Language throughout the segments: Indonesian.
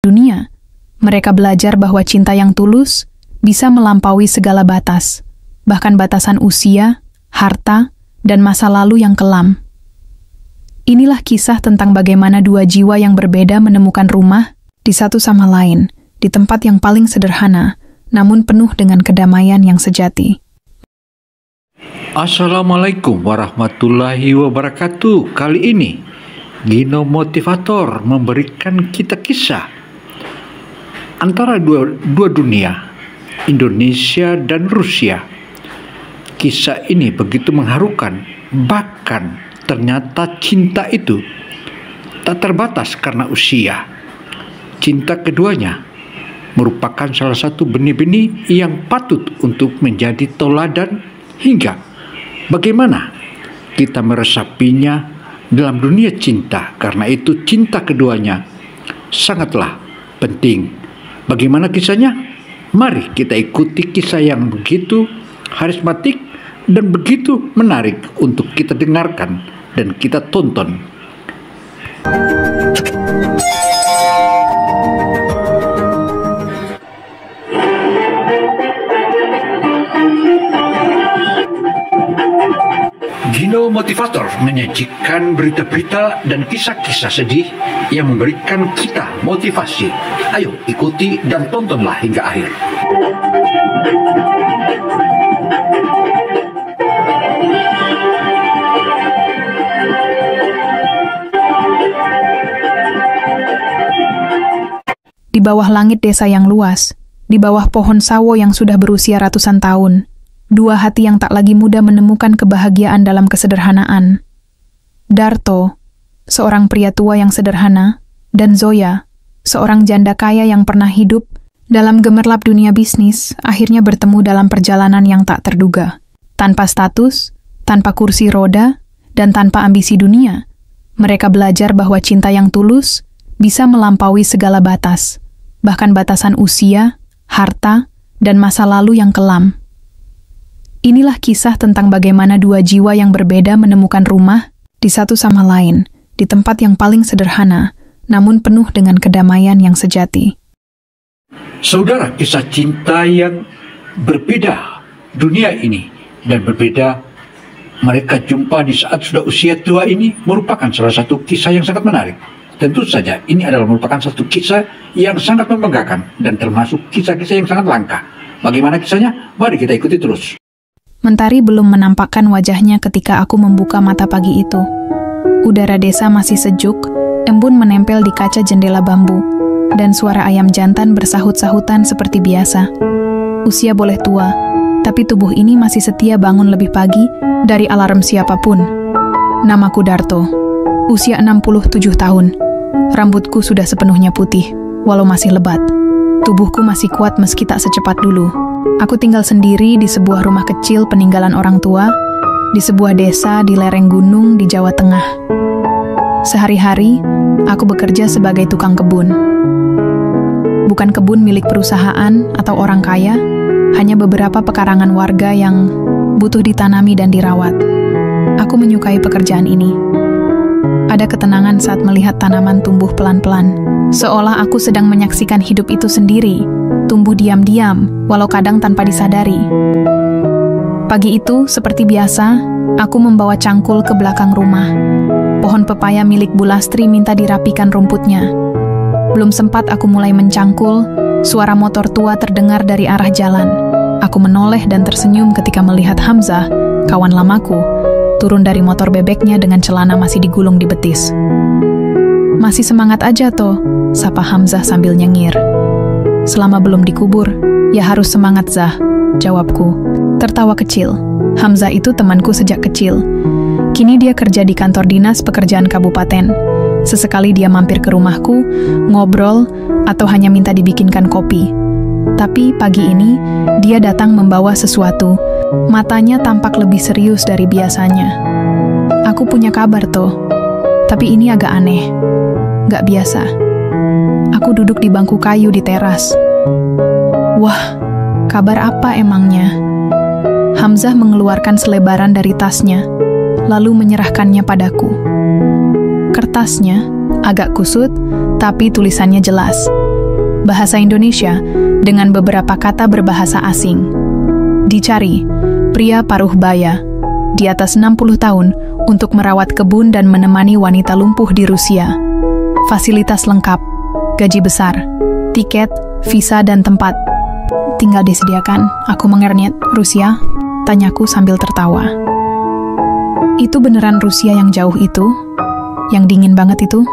dunia. Mereka belajar bahwa cinta yang tulus bisa melampaui segala batas, bahkan batasan usia, harta, dan masa lalu yang kelam. Inilah kisah tentang bagaimana dua jiwa yang berbeda menemukan rumah di satu sama lain, di tempat yang paling sederhana, namun penuh dengan kedamaian yang sejati. Assalamualaikum warahmatullahi wabarakatuh. Kali ini, Gino Motivator memberikan kita kisah antara dua dunia, Indonesia dan Rusia. Kisah ini begitu mengharukan, bahkan ternyata cinta itu tak terbatas karena usia. Cinta keduanya merupakan salah satu benih-benih yang patut untuk menjadi teladan hingga bagaimana kita meresapinya dalam dunia cinta. Karena itu cinta keduanya sangatlah penting. Bagaimana kisahnya? Mari kita ikuti kisah yang begitu karismatik dan begitu menarik untuk kita dengarkan dan kita tonton. Gino Motivator menyajikan berita-berita dan kisah-kisah sedih yang memberikan kita motivasi. Ayo ikuti dan tontonlah hingga akhir. Di bawah langit desa yang luas, di bawah pohon sawo yang sudah berusia ratusan tahun, dua hati yang tak lagi muda menemukan kebahagiaan dalam kesederhanaan. Darto, seorang pria tua yang sederhana, dan Zoya, seorang janda kaya yang pernah hidup dalam gemerlap dunia bisnis, akhirnya bertemu dalam perjalanan yang tak terduga. Tanpa status, tanpa kursi roda, dan tanpa ambisi dunia, mereka belajar bahwa cinta yang tulus bisa melampaui segala batas, bahkan batasan usia, harta, dan masa lalu yang kelam. Inilah kisah tentang bagaimana dua jiwa yang berbeda menemukan rumah di satu sama lain, di tempat yang paling sederhana, namun penuh dengan kedamaian yang sejati. Saudara, kisah cinta yang berbeda dunia ini dan berbeda mereka jumpa di saat sudah usia tua ini merupakan salah satu kisah yang sangat menarik. Tentu saja ini adalah merupakan satu kisah yang sangat membanggakan dan termasuk kisah-kisah yang sangat langka. Bagaimana kisahnya? Mari kita ikuti terus. Mentari belum menampakkan wajahnya ketika aku membuka mata pagi itu. Udara desa masih sejuk, embun menempel di kaca jendela bambu, dan suara ayam jantan bersahut-sahutan seperti biasa. Usia boleh tua, tapi tubuh ini masih setia bangun lebih pagi dari alarm siapapun. Namaku Darto, usia 67 tahun. Rambutku sudah sepenuhnya putih, walau masih lebat. Tubuhku masih kuat meski tak secepat dulu. Aku tinggal sendiri di sebuah rumah kecil peninggalan orang tua, di sebuah desa di lereng gunung di Jawa Tengah. Sehari-hari, aku bekerja sebagai tukang kebun. Bukan kebun milik perusahaan atau orang kaya, hanya beberapa pekarangan warga yang butuh ditanami dan dirawat. Aku menyukai pekerjaan ini. Ada ketenangan saat melihat tanaman tumbuh pelan-pelan, seolah aku sedang menyaksikan hidup itu sendiri, tumbuh diam-diam, walau kadang tanpa disadari. Pagi itu, seperti biasa, aku membawa cangkul ke belakang rumah. Pohon pepaya milik Bu Lastri minta dirapikan rumputnya. Belum sempat aku mulai mencangkul, suara motor tua terdengar dari arah jalan. Aku menoleh dan tersenyum ketika melihat Hamzah, kawan lamaku, turun dari motor bebeknya dengan celana masih digulung di betis. "Masih semangat aja toh," sapa Hamzah sambil nyengir. "Selama belum dikubur, ya harus semangat Zah," jawabku. Tertawa kecil. Hamzah itu temanku sejak kecil. Kini dia kerja di kantor dinas pekerjaan kabupaten. Sesekali dia mampir ke rumahku, ngobrol, atau hanya minta dibikinkan kopi. Tapi pagi ini, dia datang membawa sesuatu. Matanya tampak lebih serius dari biasanya. "Aku punya kabar toh, tapi ini agak aneh. Gak biasa." Aku duduk di bangku kayu di teras. "Wah, kabar apa emangnya?" Hamzah mengeluarkan selebaran dari tasnya, lalu menyerahkannya padaku. Kertasnya agak kusut, tapi tulisannya jelas. Bahasa Indonesia dengan beberapa kata berbahasa asing. Dicari, pria paruh baya, di atas 60 tahun, untuk merawat kebun dan menemani wanita lumpuh di Rusia. Fasilitas lengkap, gaji besar, tiket, visa dan tempat. Tinggal disediakan. Aku mengernyit. Rusia? Tanyaku sambil tertawa. Itu beneran Rusia yang jauh itu? Yang dingin banget itu?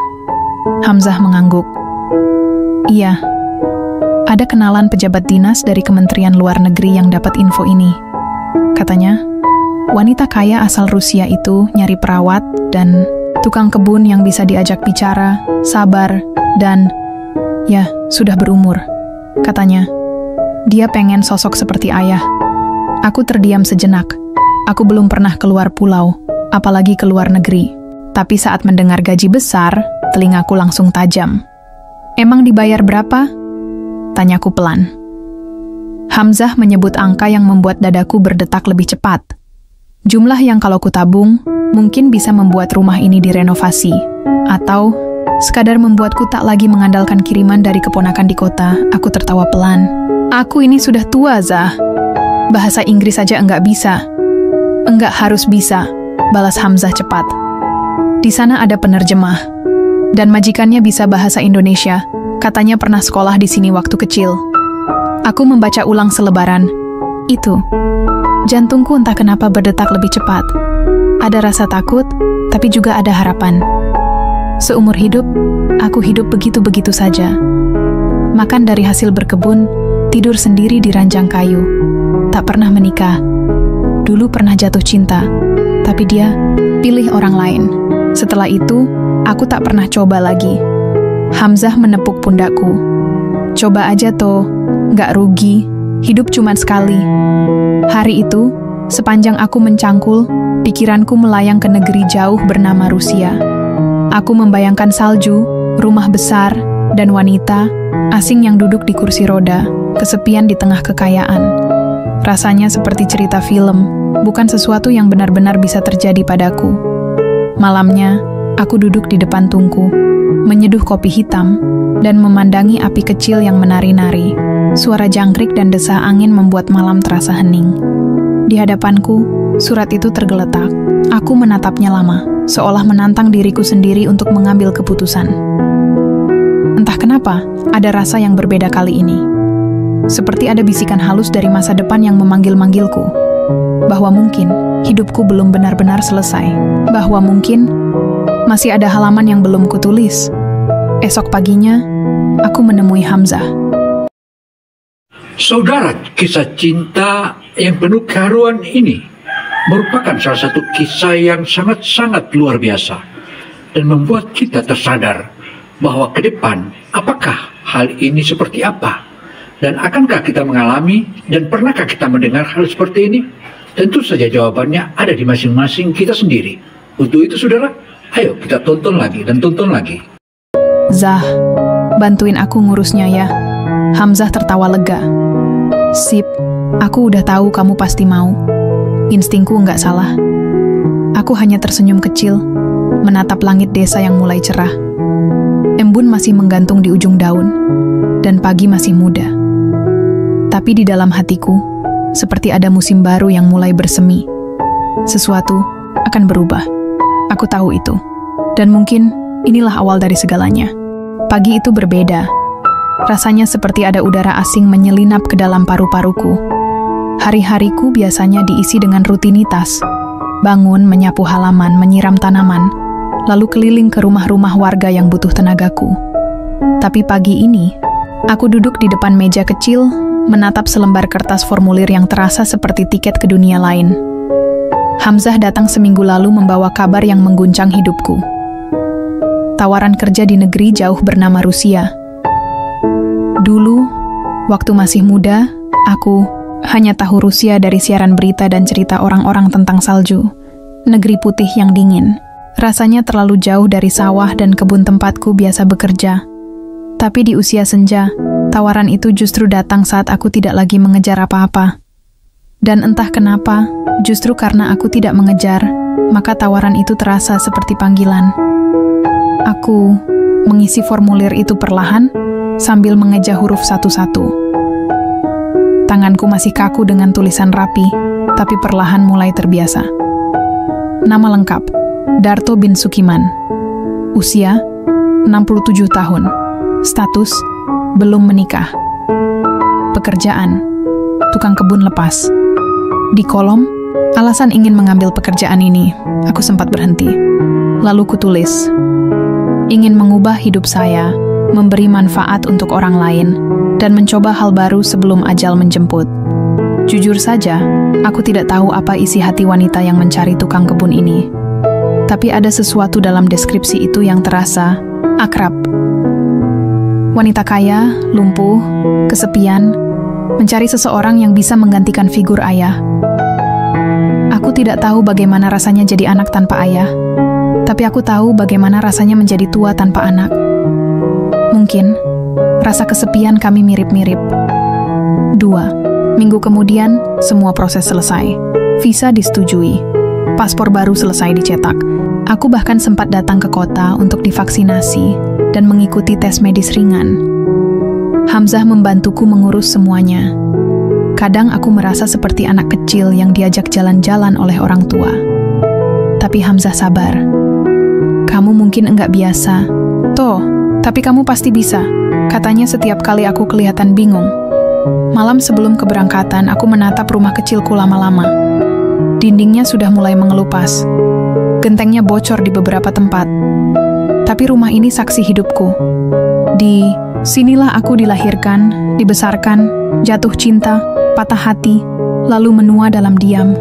Hamzah mengangguk. Iya. Ada kenalan pejabat dinas dari Kementerian Luar Negeri yang dapat info ini. Katanya, wanita kaya asal Rusia itu nyari perawat dan tukang kebun yang bisa diajak bicara, sabar, dan ya, sudah berumur. Katanya, dia pengen sosok seperti ayah. Aku terdiam sejenak. Aku belum pernah keluar pulau, apalagi keluar negeri. Tapi saat mendengar gaji besar, telingaku langsung tajam. Emang dibayar berapa? Tanyaku pelan. Hamzah menyebut angka yang membuat dadaku berdetak lebih cepat. Jumlah yang kalau kutabung, mungkin bisa membuat rumah ini direnovasi. Atau sekadar membuatku tak lagi mengandalkan kiriman dari keponakan di kota. Aku tertawa pelan. Aku ini sudah tua, Zah. Bahasa Inggris saja enggak bisa. Enggak harus bisa, balas Hamzah cepat. Di sana ada penerjemah. Dan majikannya bisa bahasa Indonesia. Katanya pernah sekolah di sini waktu kecil. Aku membaca ulang selebaran. Itu. Jantungku entah kenapa berdetak lebih cepat. Ada rasa takut, tapi juga ada harapan. Seumur hidup, aku hidup begitu-begitu saja. Makan dari hasil berkebun, tidur sendiri di ranjang kayu. Tak pernah menikah. Dulu pernah jatuh cinta, tapi dia pilih orang lain. Setelah itu, aku tak pernah coba lagi. Hamzah menepuk pundakku. Coba aja toh, nggak rugi, hidup cuma sekali. Hari itu, sepanjang aku mencangkul, pikiranku melayang ke negeri jauh bernama Rusia. Aku membayangkan salju, rumah besar, dan wanita asing yang duduk di kursi roda, kesepian di tengah kekayaan. Rasanya seperti cerita film, bukan sesuatu yang benar-benar bisa terjadi padaku. Malamnya, aku duduk di depan tungku, menyeduh kopi hitam, dan memandangi api kecil yang menari-nari. Suara jangkrik dan desah angin membuat malam terasa hening. Di hadapanku, surat itu tergeletak. Aku menatapnya lama, seolah menantang diriku sendiri untuk mengambil keputusan. Entah kenapa, ada rasa yang berbeda kali ini. Seperti ada bisikan halus dari masa depan yang memanggil-manggilku. Bahwa mungkin hidupku belum benar-benar selesai. Bahwa mungkin masih ada halaman yang belum kutulis. Esok paginya, aku menemui Hamzah. Saudara, kisah cinta yang penuh keharuan ini merupakan salah satu kisah yang sangat-sangat luar biasa dan membuat kita tersadar bahwa ke depan apakah hal ini seperti apa dan akankah kita mengalami dan pernahkah kita mendengar hal seperti ini? Tentu saja jawabannya ada di masing-masing kita sendiri. Untuk itu saudara, ayo kita tonton lagi dan tonton lagi. Zah, bantuin aku ngurusnya ya. Hamzah tertawa lega. Sip, aku udah tahu kamu pasti mau. Instingku nggak salah. Aku hanya tersenyum kecil, menatap langit desa yang mulai cerah. Embun masih menggantung di ujung daun, dan pagi masih muda. Tapi di dalam hatiku, seperti ada musim baru yang mulai bersemi. Sesuatu akan berubah. Aku tahu itu. Dan mungkin inilah awal dari segalanya. Pagi itu berbeda. Rasanya seperti ada udara asing menyelinap ke dalam paru-paruku. Hari-hariku biasanya diisi dengan rutinitas. Bangun, menyapu halaman, menyiram tanaman, lalu keliling ke rumah-rumah warga yang butuh tenagaku. Tapi pagi ini, aku duduk di depan meja kecil, menatap selembar kertas formulir yang terasa seperti tiket ke dunia lain. Hamzah datang seminggu lalu membawa kabar yang mengguncang hidupku. Tawaran kerja di negeri jauh bernama Rusia. Dulu, waktu masih muda, aku hanya tahu Rusia dari siaran berita dan cerita orang-orang tentang salju. Negeri putih yang dingin. Rasanya terlalu jauh dari sawah dan kebun tempatku biasa bekerja. Tapi di usia senja, tawaran itu justru datang saat aku tidak lagi mengejar apa-apa. Dan entah kenapa, justru karena aku tidak mengejar, maka tawaran itu terasa seperti panggilan. Aku mengisi formulir itu perlahan sambil mengeja huruf satu-satu. Tanganku masih kaku dengan tulisan rapi, tapi perlahan mulai terbiasa. Nama lengkap, Darto bin Sukiman. Usia, 67 tahun. Status, belum menikah. Pekerjaan, tukang kebun lepas. Di kolom, alasan ingin mengambil pekerjaan ini, aku sempat berhenti. Lalu kutulis, ingin mengubah hidup saya, memberi manfaat untuk orang lain, dan mencoba hal baru sebelum ajal menjemput. Jujur saja, aku tidak tahu apa isi hati wanita yang mencari tukang kebun ini. Tapi ada sesuatu dalam deskripsi itu yang terasa akrab. Wanita kaya, lumpuh, kesepian, mencari seseorang yang bisa menggantikan figur ayah. Aku tidak tahu bagaimana rasanya jadi anak tanpa ayah, tapi aku tahu bagaimana rasanya menjadi tua tanpa anak. Mungkin, rasa kesepian kami mirip-mirip. 2 minggu kemudian, semua proses selesai. Visa disetujui. Paspor baru selesai dicetak. Aku bahkan sempat datang ke kota untuk divaksinasi dan mengikuti tes medis ringan. Hamzah membantuku mengurus semuanya. Kadang aku merasa seperti anak kecil yang diajak jalan-jalan oleh orang tua. Tapi Hamzah sabar. Kamu mungkin enggak biasa. Toh, tapi kamu pasti bisa. Katanya setiap kali aku kelihatan bingung. Malam sebelum keberangkatan, aku menatap rumah kecilku lama-lama. Dindingnya sudah mulai mengelupas. Gentengnya bocor di beberapa tempat. Tapi rumah ini saksi hidupku. Di sinilah aku dilahirkan, dibesarkan, jatuh cinta, patah hati, lalu menua dalam diam.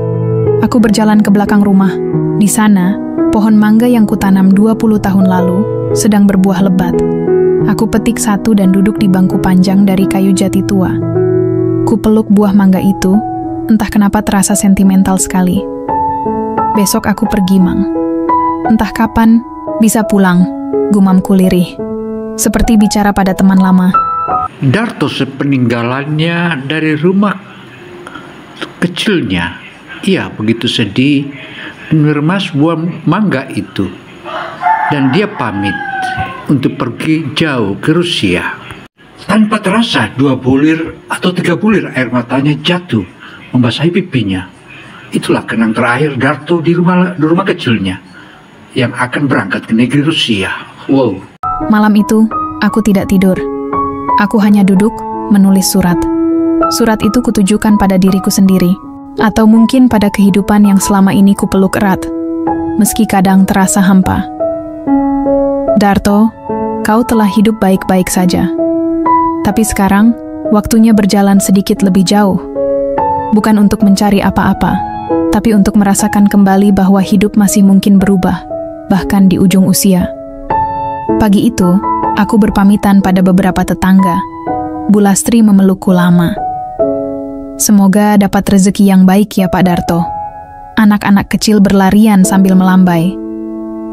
Aku berjalan ke belakang rumah. Di sana, pohon mangga yang kutanam 20 tahun lalu sedang berbuah lebat. Aku petik satu dan duduk di bangku panjang dari kayu jati tua. Ku peluk buah mangga itu, entah kenapa terasa sentimental sekali. Besok aku pergi, Mang. Entah kapan bisa pulang, gumamku lirih. Seperti bicara pada teman lama. Darto sepeninggalannya dari rumah kecilnya, ia begitu sedih meremas buah mangga itu. Dan dia pamit untuk pergi jauh ke Rusia. Tanpa terasa 2 bulir atau 3 bulir air matanya jatuh membasahi pipinya. Itulah kenang terakhir Darto di rumah kecilnya yang akan berangkat ke negeri Rusia. Wow. Malam itu, aku tidak tidur. Aku hanya duduk, menulis surat. Surat itu kutujukan pada diriku sendiri, atau mungkin pada kehidupan yang selama ini kupeluk erat, meski kadang terasa hampa. Darto, kau telah hidup baik-baik saja. Tapi sekarang, waktunya berjalan sedikit lebih jauh. Bukan untuk mencari apa-apa, tapi untuk merasakan kembali bahwa hidup masih mungkin berubah, bahkan di ujung usia. Pagi itu, aku berpamitan pada beberapa tetangga. Bu Lastri memelukku lama. Semoga dapat rezeki yang baik ya Pak Darto. Anak-anak kecil berlarian sambil melambai.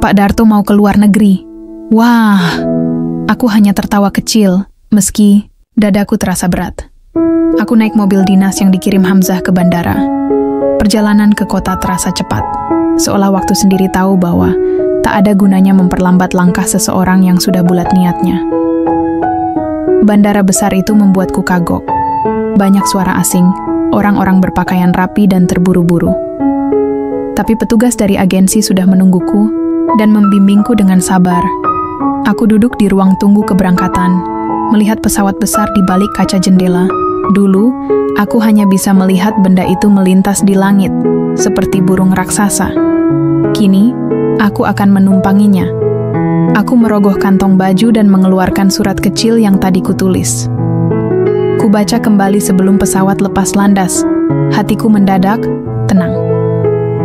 Pak Darto mau ke luar negeri. Wah, aku hanya tertawa kecil, meski dadaku terasa berat. Aku naik mobil dinas yang dikirim Hamzah ke bandara. Perjalanan ke kota terasa cepat, seolah waktu sendiri tahu bahwa tak ada gunanya memperlambat langkah seseorang yang sudah bulat niatnya. Bandara besar itu membuatku kagok. Banyak suara asing, orang-orang berpakaian rapi dan terburu-buru. Tapi petugas dari agensi sudah menungguku dan membimbingku dengan sabar. Aku duduk di ruang tunggu keberangkatan, melihat pesawat besar di balik kaca jendela. Dulu, aku hanya bisa melihat benda itu melintas di langit, seperti burung raksasa. Kini, aku akan menumpanginya. Aku merogoh kantong baju dan mengeluarkan surat kecil yang tadi kutulis. Kubaca kembali sebelum pesawat lepas landas. Hatiku mendadak tenang.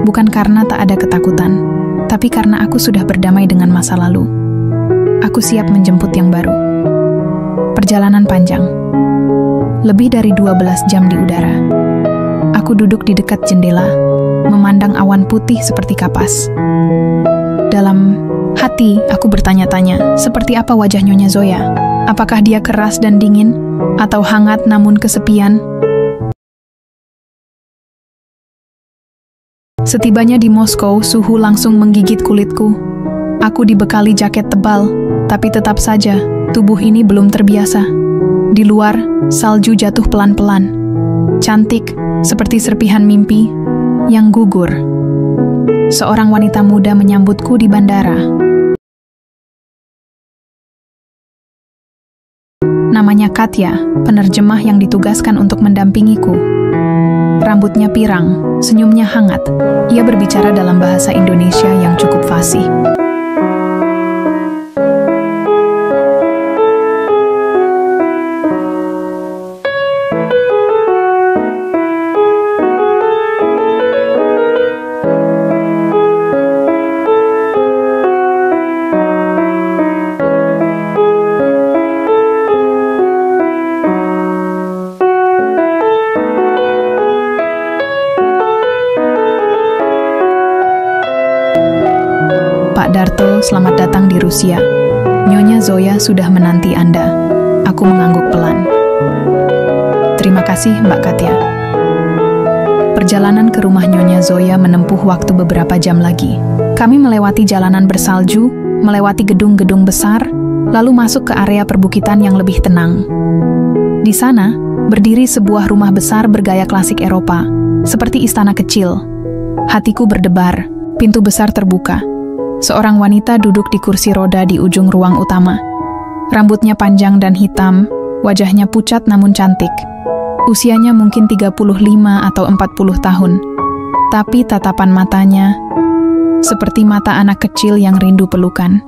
Bukan karena tak ada ketakutan, tapi karena aku sudah berdamai dengan masa lalu. Aku siap menjemput yang baru. Perjalanan panjang. Lebih dari 12 jam di udara. Aku duduk di dekat jendela, memandang awan putih seperti kapas. Dalam hati, aku bertanya-tanya, seperti apa wajah Nyonya Zoya? Apakah dia keras dan dingin, atau hangat namun kesepian? Setibanya di Moskow, suhu langsung menggigit kulitku. Aku dibekali jaket tebal, Tapi tetap saja, tubuh ini belum terbiasa. Di luar, salju jatuh pelan-pelan. Cantik, seperti serpihan mimpi yang gugur. Seorang wanita muda menyambutku di bandara. Namanya Katya, penerjemah yang ditugaskan untuk mendampingiku. Rambutnya pirang, senyumnya hangat. Ia berbicara dalam bahasa Indonesia yang cukup fasih. Pak Darto, selamat datang di Rusia. Nyonya Zoya sudah menanti Anda. Aku mengangguk pelan. Terima kasih, Mbak Katya. Perjalanan ke rumah Nyonya Zoya menempuh waktu beberapa jam lagi. Kami melewati jalanan bersalju, melewati gedung-gedung besar, lalu masuk ke area perbukitan yang lebih tenang. Di sana, berdiri sebuah rumah besar bergaya klasik Eropa, seperti istana kecil. Hatiku berdebar, pintu besar terbuka. Seorang wanita duduk di kursi roda di ujung ruang utama. Rambutnya panjang dan hitam, wajahnya pucat namun cantik. Usianya mungkin 35 atau 40 tahun. Tapi tatapan matanya seperti mata anak kecil yang rindu pelukan.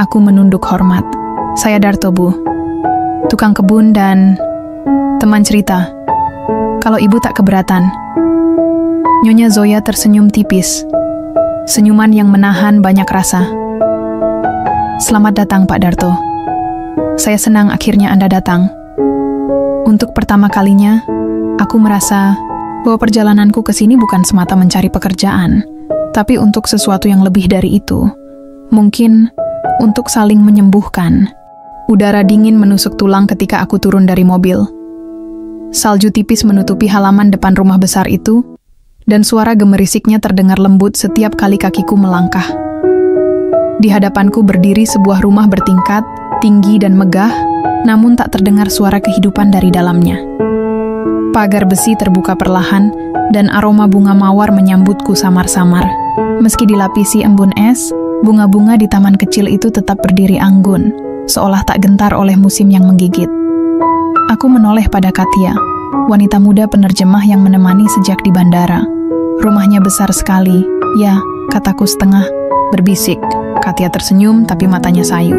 Aku menunduk hormat. Saya Darto, Bu. Tukang kebun dan teman cerita. Kalau Ibu tak keberatan. Nyonya Zoya tersenyum tipis. Senyuman yang menahan banyak rasa. Selamat datang, Pak Darto. Saya senang akhirnya Anda datang. Untuk pertama kalinya, aku merasa bahwa perjalananku ke sini bukan semata mencari pekerjaan, tapi untuk sesuatu yang lebih dari itu. Mungkin untuk saling menyembuhkan. Udara dingin menusuk tulang ketika aku turun dari mobil. Salju tipis menutupi halaman depan rumah besar itu, dan suara gemerisiknya terdengar lembut setiap kali kakiku melangkah. Di hadapanku berdiri sebuah rumah bertingkat, tinggi dan megah, namun tak terdengar suara kehidupan dari dalamnya. Pagar besi terbuka perlahan, dan aroma bunga mawar menyambutku samar-samar. Meski dilapisi embun es, bunga-bunga di taman kecil itu tetap berdiri anggun, seolah tak gentar oleh musim yang menggigit. Aku menoleh pada Katya, wanita muda penerjemah yang menemani sejak di bandara. Rumahnya besar sekali, ya, kataku setengah berbisik. Katya tersenyum, tapi matanya sayu.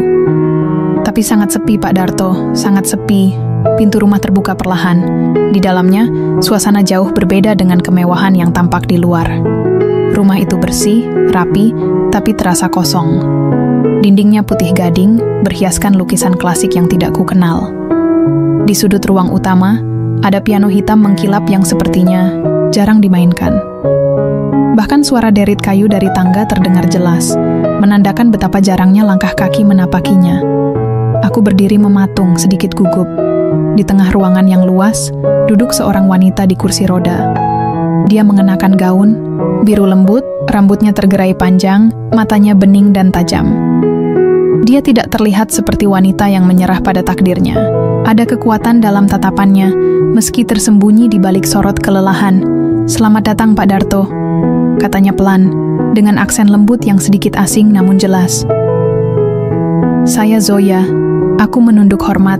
Tapi sangat sepi, Pak Darto, sangat sepi. Pintu rumah terbuka perlahan. Di dalamnya, suasana jauh berbeda dengan kemewahan yang tampak di luar. Rumah itu bersih, rapi, tapi terasa kosong. Dindingnya putih gading, berhiaskan lukisan klasik yang tidak ku kenal. Di sudut ruang utama, ada piano hitam mengkilap yang sepertinya jarang dimainkan. Bahkan suara derit kayu dari tangga terdengar jelas, menandakan betapa jarangnya langkah kaki menapakinya. Aku berdiri mematung, sedikit gugup. Di tengah ruangan yang luas, duduk seorang wanita di kursi roda. Dia mengenakan gaun, biru lembut, rambutnya tergerai panjang, matanya bening dan tajam. Dia tidak terlihat seperti wanita yang menyerah pada takdirnya. Ada kekuatan dalam tatapannya, meski tersembunyi di balik sorot kelelahan. Selamat datang, Pak Darto, katanya pelan, dengan aksen lembut yang sedikit asing namun jelas. Saya Zoya, aku menunduk hormat.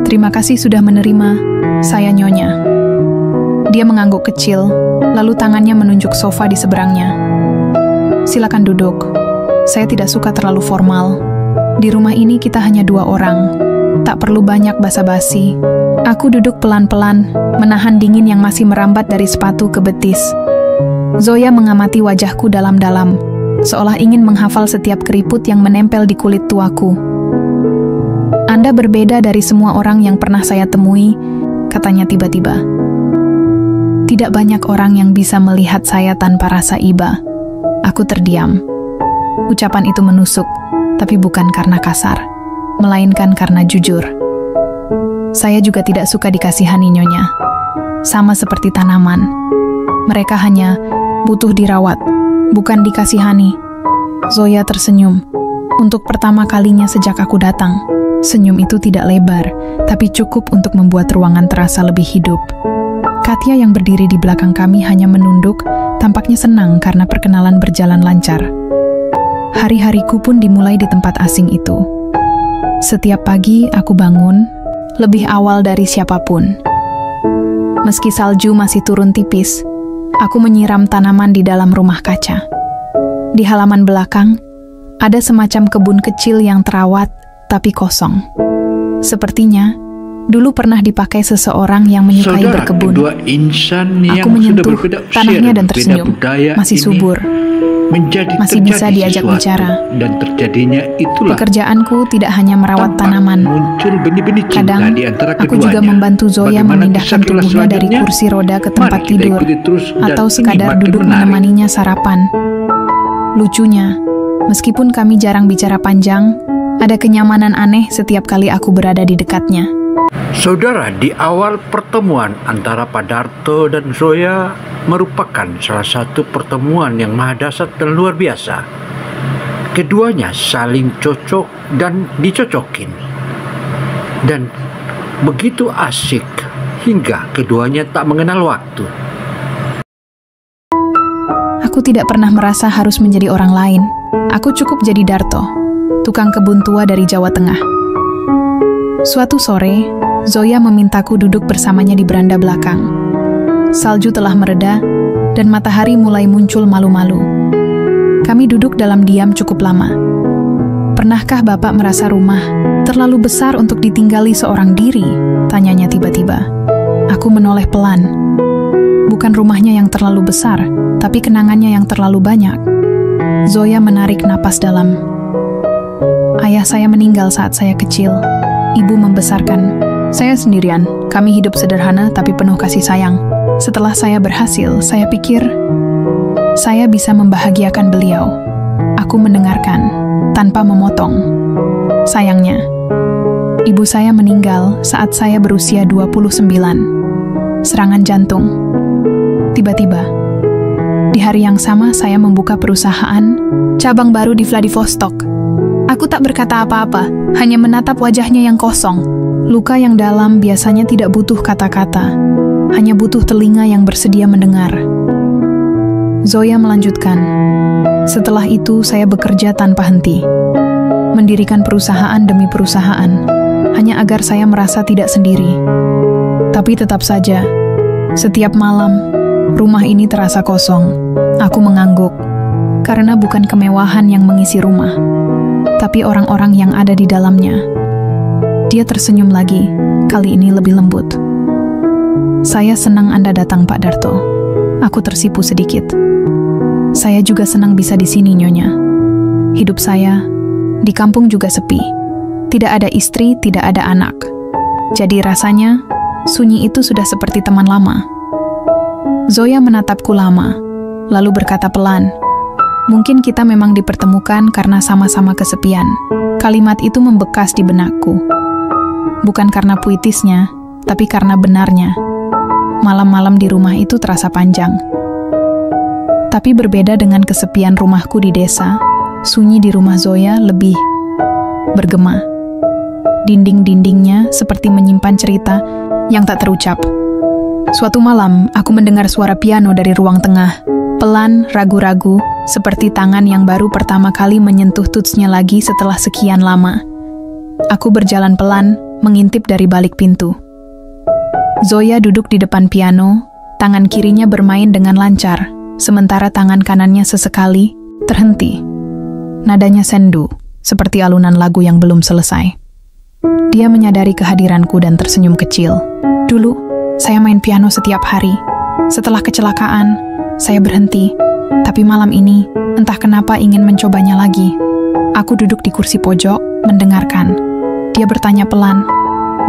Terima kasih sudah menerima, saya Nyonya. Dia mengangguk kecil, lalu tangannya menunjuk sofa di seberangnya. Silakan duduk, saya tidak suka terlalu formal. Di rumah ini kita hanya 2 orang, tak perlu banyak basa-basi. Aku duduk pelan-pelan, menahan dingin yang masih merambat dari sepatu ke betis. Zoya mengamati wajahku dalam-dalam, seolah ingin menghafal setiap keriput yang menempel di kulit tuaku. Anda berbeda dari semua orang yang pernah saya temui, katanya tiba-tiba. Tidak banyak orang yang bisa melihat saya tanpa rasa iba. Aku terdiam. Ucapan itu menusuk, tapi bukan karena kasar, melainkan karena jujur. Saya juga tidak suka dikasihani, Nyonya. Sama seperti tanaman. Mereka hanya butuh dirawat, bukan dikasihani. Zoya tersenyum. Untuk pertama kalinya sejak aku datang, senyum itu tidak lebar, tapi cukup untuk membuat ruangan terasa lebih hidup. Katya yang berdiri di belakang kami hanya menunduk, tampaknya senang karena perkenalan berjalan lancar. Hari-hariku pun dimulai di tempat asing itu. Setiap pagi aku bangun, lebih awal dari siapapun. Meski salju masih turun tipis, aku menyiram tanaman di dalam rumah kaca. Di halaman belakang, ada semacam kebun kecil yang terawat, tapi kosong. Sepertinya, dulu pernah dipakai seseorang yang menyukai berkebun. Aku menyentuh tanahnya dan tersenyum, masih subur. Masih bisa diajak bicara. Dan terjadinya itulah pekerjaanku tidak hanya merawat tanaman. Kadang, aku juga membantu Zoya memindahkan tubuhnya dari kursi roda ke tempat tidur, atau sekadar duduk menemaninya sarapan. Lucunya, meskipun kami jarang bicara panjang, ada kenyamanan aneh setiap kali aku berada di dekatnya. Saudara, di awal pertemuan antara Pak Darto dan Zoya merupakan salah satu pertemuan yang mahadahsyat dan luar biasa. Keduanya saling cocok dan dicocokin. Dan begitu asik hingga keduanya tak mengenal waktu. Aku tidak pernah merasa harus menjadi orang lain. Aku cukup jadi Darto, tukang kebun tua dari Jawa Tengah. Suatu sore, Zoya memintaku duduk bersamanya di beranda belakang. Salju telah mereda, dan matahari mulai muncul malu-malu. Kami duduk dalam diam cukup lama. Pernahkah Bapak merasa rumah terlalu besar untuk ditinggali seorang diri? Tanyanya tiba-tiba. Aku menoleh pelan. Bukan rumahnya yang terlalu besar, tapi kenangannya yang terlalu banyak. Zoya menarik napas dalam. Ayah saya meninggal saat saya kecil. Ibu membesarkan saya sendirian. Kami hidup sederhana tapi penuh kasih sayang. Setelah saya berhasil, saya pikir saya bisa membahagiakan beliau. Aku mendengarkan tanpa memotong. Sayangnya, ibu saya meninggal saat saya berusia 29. Serangan jantung. Tiba-tiba, di hari yang sama saya membuka perusahaan cabang baru di Vladivostok. Aku tak berkata apa-apa, hanya menatap wajahnya yang kosong. Luka yang dalam biasanya tidak butuh kata-kata, hanya butuh telinga yang bersedia mendengar. Zoya melanjutkan, setelah itu saya bekerja tanpa henti. Mendirikan perusahaan demi perusahaan, hanya agar saya merasa tidak sendiri. Tapi tetap saja, setiap malam, rumah ini terasa kosong. Aku mengangguk, karena bukan kemewahan yang mengisi rumah, tapi orang-orang yang ada di dalamnya. Dia tersenyum lagi, kali ini lebih lembut. Saya senang Anda datang, Pak Darto. Aku tersipu sedikit. Saya juga senang bisa di sini, Nyonya. Hidup saya di kampung juga sepi. Tidak ada istri, tidak ada anak. Jadi rasanya, sunyi itu sudah seperti teman lama. Zoya menatapku lama, lalu berkata pelan, mungkin kita memang dipertemukan karena sama-sama kesepian. Kalimat itu membekas di benakku. Bukan karena puitisnya, tapi karena benarnya. Malam-malam di rumah itu terasa panjang. Tapi berbeda dengan kesepian rumahku di desa, sunyi di rumah Zoya lebih bergema. Dinding-dindingnya seperti menyimpan cerita yang tak terucap. Suatu malam, aku mendengar suara piano dari ruang tengah. Pelan, ragu-ragu, seperti tangan yang baru pertama kali menyentuh tutsnya lagi setelah sekian lama. Aku berjalan pelan, mengintip dari balik pintu. Zoya duduk di depan piano, tangan kirinya bermain dengan lancar, sementara tangan kanannya sesekali terhenti. Nadanya sendu, seperti alunan lagu yang belum selesai. Dia menyadari kehadiranku dan tersenyum kecil. Dulu, saya main piano setiap hari. Setelah kecelakaan, saya berhenti. Tapi malam ini, entah kenapa ingin mencobanya lagi. Aku duduk di kursi pojok, mendengarkan. Dia bertanya pelan,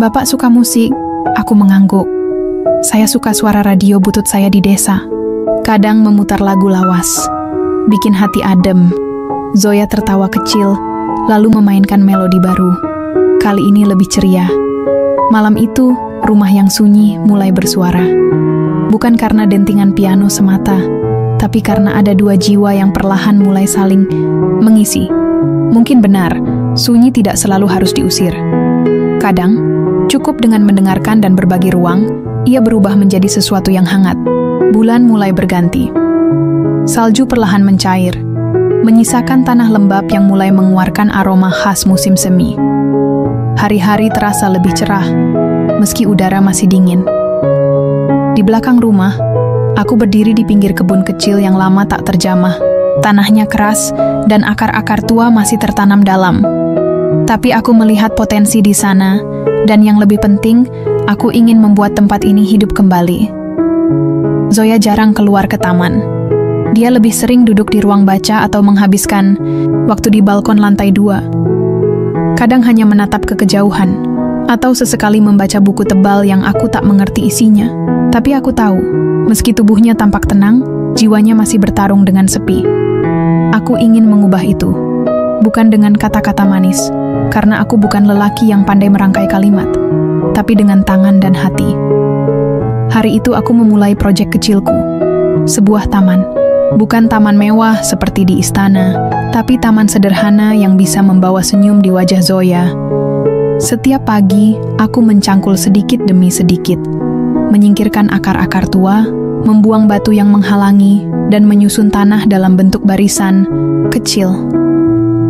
"Bapak suka musik?" Aku mengangguk. Saya suka suara radio butut saya di desa. Kadang memutar lagu lawas. Bikin hati adem. Zoya tertawa kecil, lalu memainkan melodi baru. Kali ini lebih ceria. Malam itu, rumah yang sunyi mulai bersuara. Bukan karena dentingan piano semata, tapi karena ada dua jiwa yang perlahan mulai saling mengisi. Mungkin benar, sunyi tidak selalu harus diusir. Kadang, cukup dengan mendengarkan dan berbagi ruang, ia berubah menjadi sesuatu yang hangat. Bulan mulai berganti. Salju perlahan mencair, menyisakan tanah lembab yang mulai mengeluarkan aroma khas musim semi. Hari-hari terasa lebih cerah, meski udara masih dingin. Di belakang rumah, aku berdiri di pinggir kebun kecil yang lama tak terjamah. Tanahnya keras dan akar-akar tua masih tertanam dalam. Tapi aku melihat potensi di sana, dan yang lebih penting, aku ingin membuat tempat ini hidup kembali. Zoya jarang keluar ke taman. Dia lebih sering duduk di ruang baca atau menghabiskan waktu di balkon lantai 2. Kadang hanya menatap ke kejauhan, atau sesekali membaca buku tebal yang aku tak mengerti isinya. Tapi aku tahu, meski tubuhnya tampak tenang, jiwanya masih bertarung dengan sepi. Aku ingin mengubah itu, bukan dengan kata-kata manis, karena aku bukan lelaki yang pandai merangkai kalimat, tapi dengan tangan dan hati. Hari itu aku memulai proyek kecilku, sebuah taman. Bukan taman mewah seperti di istana, tapi taman sederhana yang bisa membawa senyum di wajah Zoya. Setiap pagi, aku mencangkul sedikit demi sedikit, menyingkirkan akar-akar tua, membuang batu yang menghalangi, dan menyusun tanah dalam bentuk barisan kecil.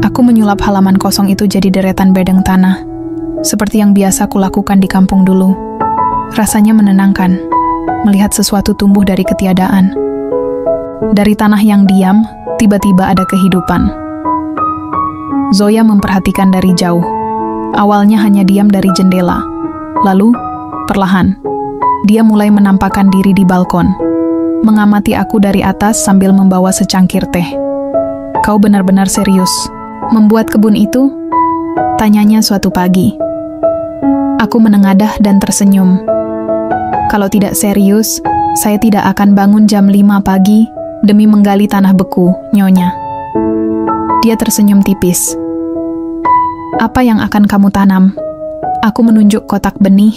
Aku menyulap halaman kosong itu jadi deretan bedeng tanah, seperti yang biasa kulakukan di kampung dulu. Rasanya menenangkan, melihat sesuatu tumbuh dari ketiadaan. Dari tanah yang diam, tiba-tiba ada kehidupan. Zoya memperhatikan dari jauh. Awalnya hanya diam dari jendela. Lalu, perlahan, dia mulai menampakkan diri di balkon, mengamati aku dari atas sambil membawa secangkir teh. "Kau benar-benar serius membuat kebun itu?" tanyanya suatu pagi. Aku menengadah dan tersenyum. "Kalau tidak serius, saya tidak akan bangun jam 5 pagi demi menggali tanah beku, Nyonya." Dia tersenyum tipis. "Apa yang akan kamu tanam?" Aku menunjuk kotak benih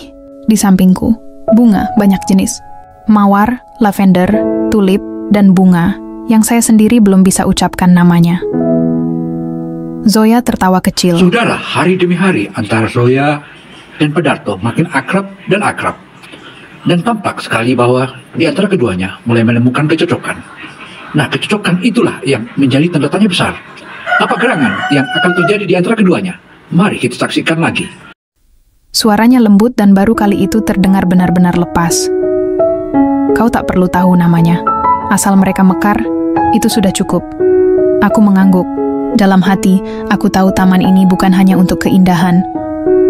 di sampingku. Bunga banyak jenis. Mawar, lavender, tulip, dan bunga yang saya sendiri belum bisa ucapkan namanya. Zoya tertawa kecil. Saudara, hari demi hari antara Zoya dan Pedarto makin akrab dan akrab. Dan tampak sekali bahwa di antara keduanya mulai menemukan kecocokan. Nah, kecocokan itulah yang menjadi tanda tanya besar. Apa gerangan yang akan terjadi di antara keduanya? Mari kita saksikan lagi. Suaranya lembut dan baru kali itu terdengar benar-benar lepas. "Kau tak perlu tahu namanya. Asal mereka mekar, itu sudah cukup." Aku mengangguk. Dalam hati, aku tahu taman ini bukan hanya untuk keindahan,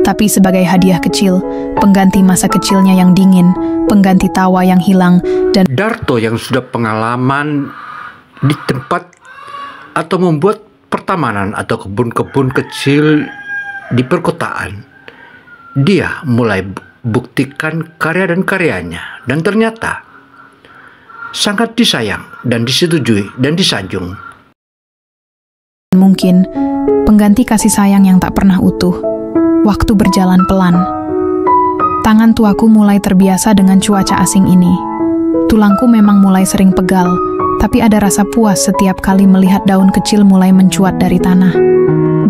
tapi sebagai hadiah kecil, pengganti masa kecilnya yang dingin, pengganti tawa yang hilang, dan Darto yang sudah pengalaman di tempat atau membuat pertamanan atau kebun-kebun kecil di perkotaan. Dia mulai buktikan karya dan karyanya, dan ternyata sangat disayang dan disetujui dan disanjung. Mungkin pengganti kasih sayang yang tak pernah utuh. Waktu berjalan pelan. Tangan tuaku mulai terbiasa dengan cuaca asing ini. Tulangku memang mulai sering pegal, tapi ada rasa puas setiap kali melihat daun kecil mulai mencuat dari tanah.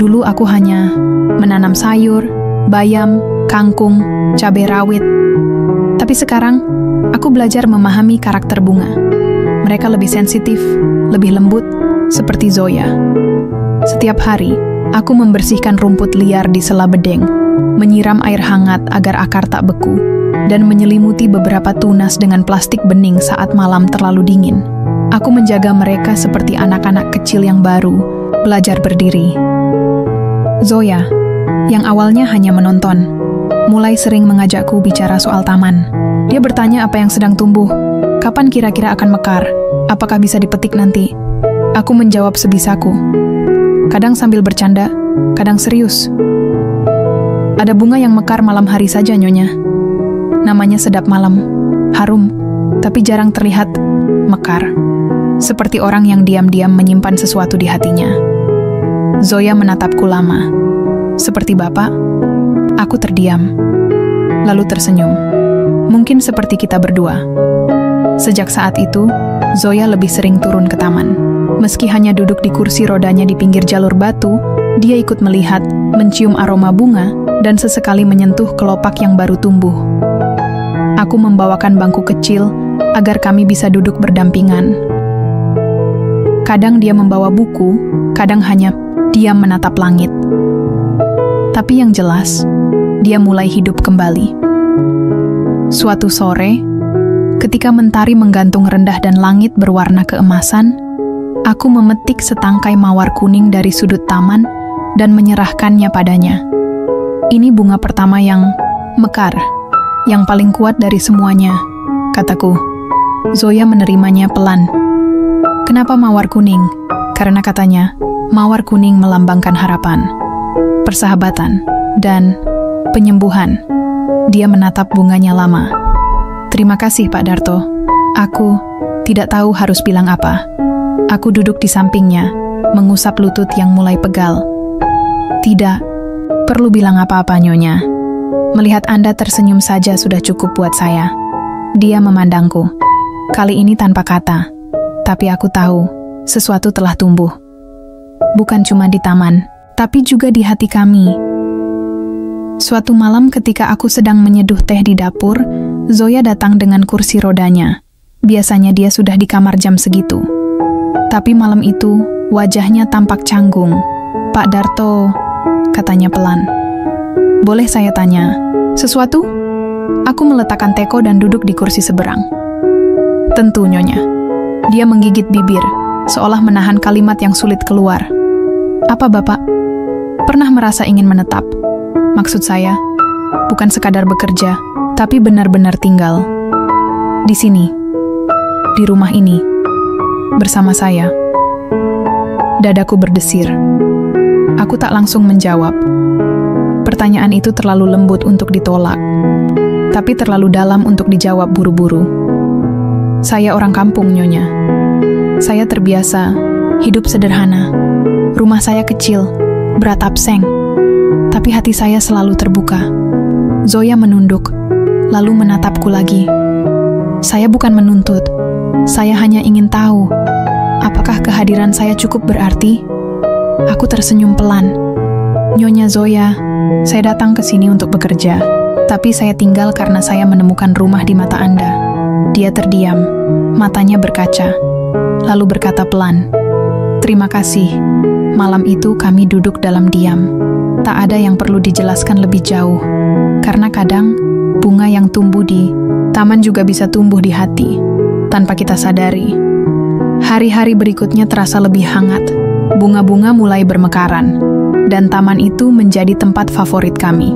Dulu aku hanya menanam sayur, bayam, kangkung, cabai rawit. Tapi sekarang, aku belajar memahami karakter bunga. Mereka lebih sensitif, lebih lembut, seperti Zoya. Setiap hari, aku membersihkan rumput liar di sela bedeng, menyiram air hangat agar akar tak beku, dan menyelimuti beberapa tunas dengan plastik bening saat malam terlalu dingin. Aku menjaga mereka seperti anak-anak kecil yang baru, belajar berdiri. Zoya, yang awalnya hanya menonton, mulai sering mengajakku bicara soal taman. Dia bertanya apa yang sedang tumbuh, kapan kira-kira akan mekar, apakah bisa dipetik nanti. Aku menjawab sebisaku. Kadang sambil bercanda, kadang serius. "Ada bunga yang mekar malam hari saja, Nyonya. Namanya sedap malam, harum, tapi jarang terlihat mekar. Seperti orang yang diam-diam menyimpan sesuatu di hatinya." Zoya menatapku lama. "Seperti Bapak?" Aku terdiam, lalu tersenyum. Mungkin seperti kita berdua. Sejak saat itu, Zoya lebih sering turun ke taman. Meski hanya duduk di kursi rodanya di pinggir jalur batu, Dia ikut melihat, mencium aroma bunga, dan sesekali menyentuh kelopak yang baru tumbuh. Aku membawakan bangku kecil agar kami bisa duduk berdampingan. Kadang dia membawa buku, kadang hanya diam menatap langit. Tapi yang jelas, dia mulai hidup kembali. Suatu sore, ketika mentari menggantung rendah dan langit berwarna keemasan, aku memetik setangkai mawar kuning dari sudut taman dan menyerahkannya padanya. Ini bunga pertama yang mekar, yang paling kuat dari semuanya, kataku. Zoya menerimanya pelan. Kenapa mawar kuning? Karena katanya, mawar kuning melambangkan harapan, persahabatan, dan penyembuhan. Dia menatap bunganya lama. Terima kasih, Pak Darto. Aku tidak tahu harus bilang apa. Aku duduk di sampingnya, mengusap lutut yang mulai pegal. Tidak perlu bilang apa-apa, Nyonya. Melihat Anda tersenyum saja sudah cukup buat saya. Dia memandangku. Kali ini tanpa kata. Tapi aku tahu, sesuatu telah tumbuh. Bukan cuma di taman, tapi juga di hati kami. Suatu malam ketika aku sedang menyeduh teh di dapur, Zoya datang dengan kursi rodanya. Biasanya dia sudah di kamar jam segitu. Tapi malam itu, wajahnya tampak canggung. Pak Darto, katanya pelan. Boleh saya tanya, sesuatu? Aku meletakkan teko dan duduk di kursi seberang. Tentu, Nyonya. Dia menggigit bibir, seolah menahan kalimat yang sulit keluar. Apa Bapak pernah merasa ingin menetap? Maksud saya, bukan sekadar bekerja, tapi benar-benar tinggal. Di sini, di rumah ini, bersama saya. Dadaku berdesir. Aku tak langsung menjawab. Pertanyaan itu terlalu lembut untuk ditolak, tapi terlalu dalam untuk dijawab buru-buru. Saya orang kampung, Nyonya. Saya terbiasa hidup sederhana. Rumah saya kecil, beratap seng. Tapi hati saya selalu terbuka. Zoya menunduk, lalu menatapku lagi. Saya bukan menuntut. Saya hanya ingin tahu, apakah kehadiran saya cukup berarti? Aku tersenyum pelan. Nyonya Zoya, saya datang ke sini untuk bekerja. Tapi saya tinggal karena saya menemukan rumah di mata Anda. Dia terdiam, matanya berkaca, lalu berkata pelan, "Terima kasih." Malam itu kami duduk dalam diam. Tak ada yang perlu dijelaskan lebih jauh, karena kadang bunga yang tumbuh di taman juga bisa tumbuh di hati, tanpa kita sadari. Hari-hari berikutnya terasa lebih hangat. Bunga-bunga mulai bermekaran, dan taman itu menjadi tempat favorit kami.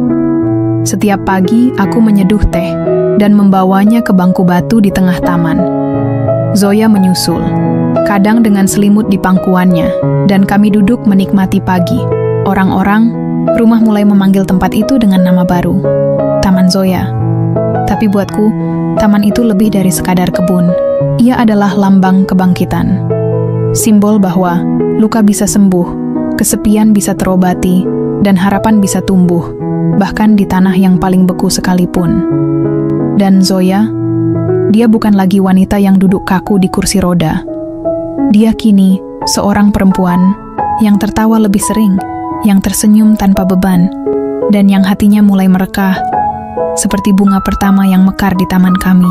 Setiap pagi aku menyeduh teh dan membawanya ke bangku batu di tengah taman. Zoya menyusul, kadang dengan selimut di pangkuannya, dan kami duduk menikmati pagi. Orang-orang, rumah mulai memanggil tempat itu dengan nama baru, Taman Zoya. Tapi buatku, taman itu lebih dari sekadar kebun. Ia adalah lambang kebangkitan. Simbol bahwa luka bisa sembuh, kesepian bisa terobati, dan harapan bisa tumbuh, bahkan di tanah yang paling beku sekalipun. Dan Zoya, dia bukan lagi wanita yang duduk kaku di kursi roda. Dia kini seorang perempuan yang tertawa lebih sering, yang tersenyum tanpa beban, dan yang hatinya mulai merekah, seperti bunga pertama yang mekar di taman kami.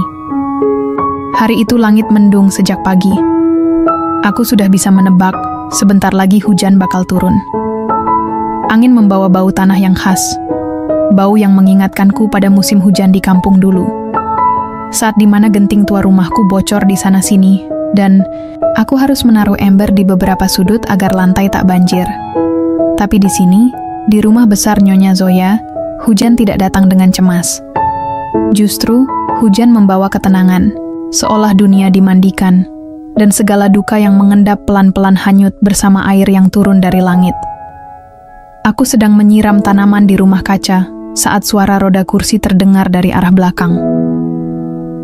Hari itu langit mendung sejak pagi. Aku sudah bisa menebak sebentar lagi hujan bakal turun. Angin membawa bau tanah yang khas, bau yang mengingatkanku pada musim hujan di kampung dulu. Saat dimana genting tua rumahku bocor di sana-sini, dan aku harus menaruh ember di beberapa sudut agar lantai tak banjir. Tapi di sini, di rumah besar Nyonya Zoya, hujan tidak datang dengan cemas. Justru, hujan membawa ketenangan, seolah dunia dimandikan, dan segala duka yang mengendap pelan-pelan hanyut bersama air yang turun dari langit. Aku sedang menyiram tanaman di rumah kaca saat suara roda kursi terdengar dari arah belakang.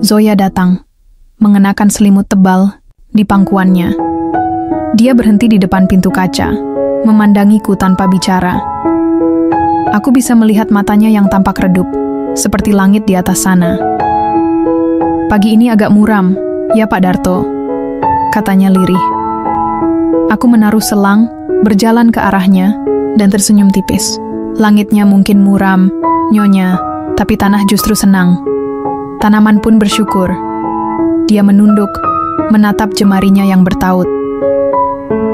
Zoya datang, mengenakan selimut tebal di pangkuannya. Dia berhenti di depan pintu kaca, memandangiku tanpa bicara. Aku bisa melihat matanya yang tampak redup, seperti langit di atas sana. "Pagi ini agak muram, ya Pak Darto," katanya lirih. Aku menaruh selang, berjalan ke arahnya, dan tersenyum tipis. Langitnya mungkin muram, Nyonya, tapi tanah justru senang. Tanaman pun bersyukur. Dia menunduk, menatap jemarinya yang bertaut.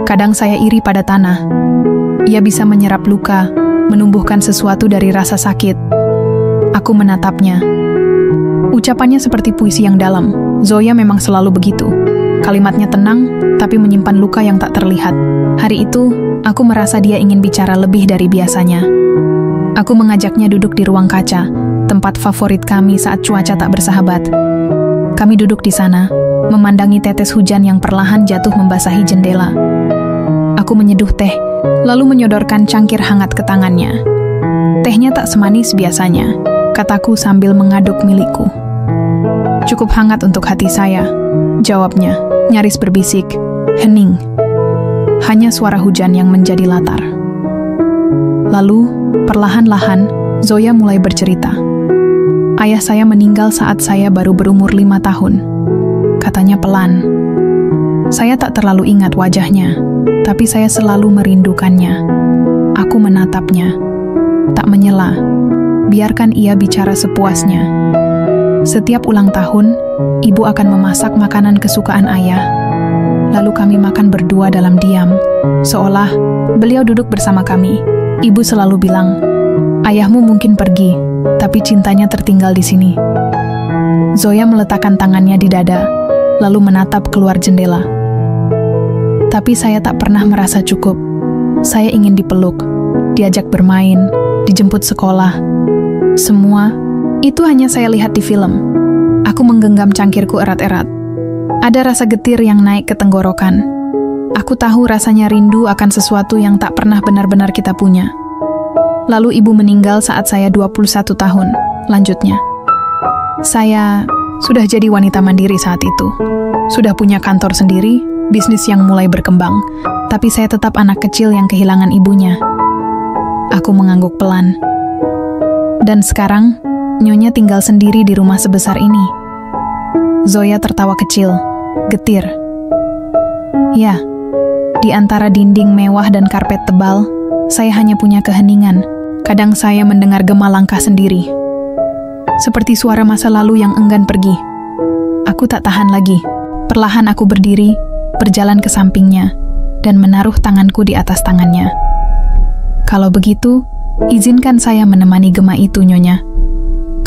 Kadang saya iri pada tanah. Ia bisa menyerap luka, menumbuhkan sesuatu dari rasa sakit. Aku menatapnya. Ucapannya seperti puisi yang dalam. Zoya memang selalu begitu. Kalimatnya tenang, tapi menyimpan luka yang tak terlihat. Hari itu, aku merasa dia ingin bicara lebih dari biasanya. Aku mengajaknya duduk di ruang kaca, tempat favorit kami saat cuaca tak bersahabat. Kami duduk di sana, memandangi tetes hujan yang perlahan jatuh membasahi jendela. Aku menyeduh teh, lalu menyodorkan cangkir hangat ke tangannya. Tehnya tak semanis biasanya, kataku sambil mengaduk milikku. Cukup hangat untuk hati saya, jawabnya, nyaris berbisik, hening. Hanya suara hujan yang menjadi latar. Lalu, perlahan-lahan, Zoya mulai bercerita. Ayah saya meninggal saat saya baru berumur 5 tahun. Katanya pelan. Saya tak terlalu ingat wajahnya, tapi saya selalu merindukannya. Aku menatapnya. Tak menyela. Biarkan ia bicara sepuasnya. Setiap ulang tahun, ibu akan memasak makanan kesukaan ayah. Lalu kami makan berdua dalam diam, seolah beliau duduk bersama kami. Ibu selalu bilang, ayahmu mungkin pergi, tapi cintanya tertinggal di sini. Zoya meletakkan tangannya di dada, lalu menatap keluar jendela. Tapi saya tak pernah merasa cukup. Saya ingin dipeluk, diajak bermain, dijemput sekolah. Semua itu hanya saya lihat di film. Aku menggenggam cangkirku erat-erat. Ada rasa getir yang naik ke tenggorokan. Aku tahu rasanya rindu akan sesuatu yang tak pernah benar-benar kita punya. Lalu ibu meninggal saat saya 21 tahun, lanjutnya. Saya sudah jadi wanita mandiri saat itu. Sudah punya kantor sendiri, bisnis yang mulai berkembang, tapi saya tetap anak kecil yang kehilangan ibunya. Aku mengangguk pelan. Dan sekarang, Nyonya tinggal sendiri di rumah sebesar ini. Zoya tertawa kecil, getir. Ya, di antara dinding mewah dan karpet tebal, saya hanya punya keheningan. Kadang saya mendengar gema langkah sendiri. Seperti suara masa lalu yang enggan pergi. Aku tak tahan lagi. Perlahan aku berdiri, berjalan ke sampingnya, dan menaruh tanganku di atas tangannya. Kalau begitu, izinkan saya menemani gema itu, Nyonya.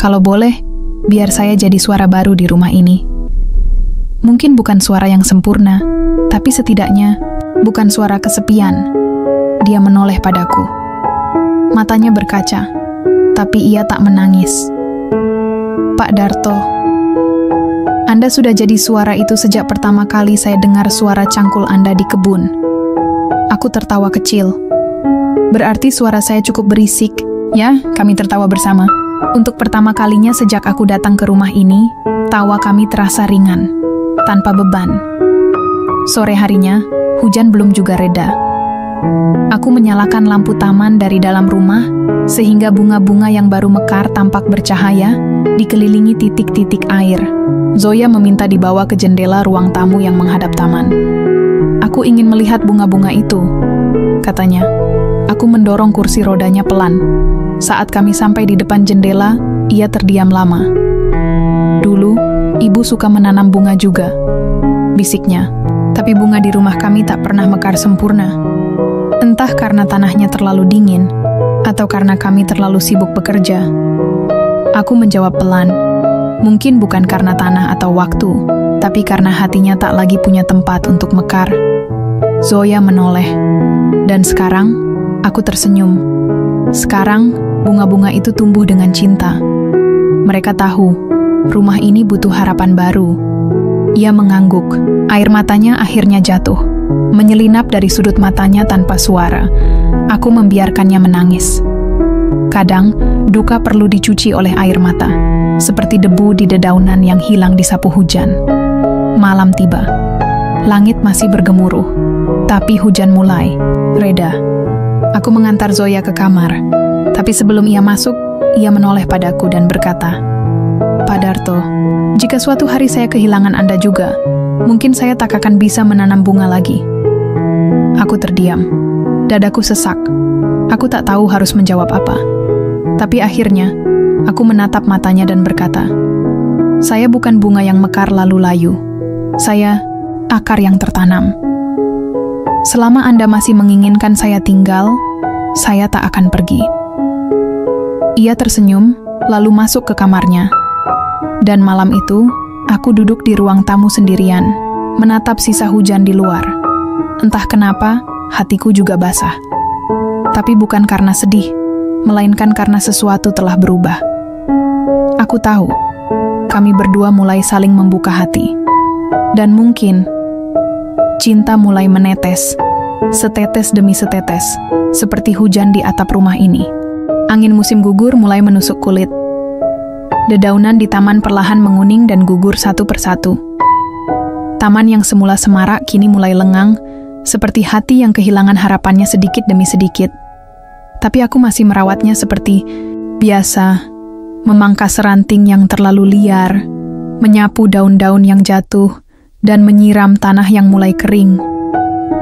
Kalau boleh, biar saya jadi suara baru di rumah ini. Mungkin bukan suara yang sempurna, tapi setidaknya bukan suara kesepian. Dia menoleh padaku. Matanya berkaca, tapi ia tak menangis. Pak Darto, Anda sudah jadi suara itu sejak pertama kali saya dengar suara cangkul Anda di kebun. Aku tertawa kecil. Berarti suara saya cukup berisik, ya? Kami tertawa bersama. Untuk pertama kalinya sejak aku datang ke rumah ini, tawa kami terasa ringan, tanpa beban. Sore harinya, hujan belum juga reda. Aku menyalakan lampu taman dari dalam rumah, sehingga bunga-bunga yang baru mekar tampak bercahaya, dikelilingi titik-titik air. Zoya meminta dibawa ke jendela ruang tamu yang menghadap taman. Aku ingin melihat bunga-bunga itu, katanya. Aku mendorong kursi rodanya pelan. Saat kami sampai di depan jendela, ia terdiam lama. Dulu, ibu suka menanam bunga juga, bisiknya. Tapi bunga di rumah kami tak pernah mekar sempurna. Entah karena tanahnya terlalu dingin, atau karena kami terlalu sibuk bekerja. Aku menjawab pelan. Mungkin bukan karena tanah atau waktu, tapi karena hatinya tak lagi punya tempat untuk mekar. Zoya menoleh. Dan sekarang, aku tersenyum. Sekarang, bunga-bunga itu tumbuh dengan cinta. Mereka tahu, rumah ini butuh harapan baru. Ia mengangguk. Air matanya akhirnya jatuh, menyelinap dari sudut matanya tanpa suara. Aku membiarkannya menangis. Kadang, duka perlu dicuci oleh air mata, seperti debu di dedaunan yang hilang disapu hujan. Malam tiba. Langit masih bergemuruh, tapi hujan mulai reda. Aku mengantar Zoya ke kamar, tapi sebelum ia masuk, ia menoleh padaku dan berkata, Pak Darto, jika suatu hari saya kehilangan Anda juga, mungkin saya tak akan bisa menanam bunga lagi. Aku terdiam. Dadaku sesak. Aku tak tahu harus menjawab apa. Tapi akhirnya, aku menatap matanya dan berkata, "Saya bukan bunga yang mekar lalu layu. Saya akar yang tertanam. Selama Anda masih menginginkan saya tinggal, saya tak akan pergi." Ia tersenyum, lalu masuk ke kamarnya. Dan malam itu, aku duduk di ruang tamu sendirian, menatap sisa hujan di luar. Entah kenapa, hatiku juga basah. Tapi bukan karena sedih, melainkan karena sesuatu telah berubah. Aku tahu, kami berdua mulai saling membuka hati. Dan mungkin, cinta mulai menetes, setetes demi setetes, seperti hujan di atap rumah ini. Angin musim gugur mulai menusuk kulit. Dedaunan di taman perlahan menguning dan gugur satu persatu. Taman yang semula semarak kini mulai lengang, seperti hati yang kehilangan harapannya sedikit demi sedikit. Tapi aku masih merawatnya seperti biasa, memangkas ranting yang terlalu liar, menyapu daun-daun yang jatuh, dan menyiram tanah yang mulai kering.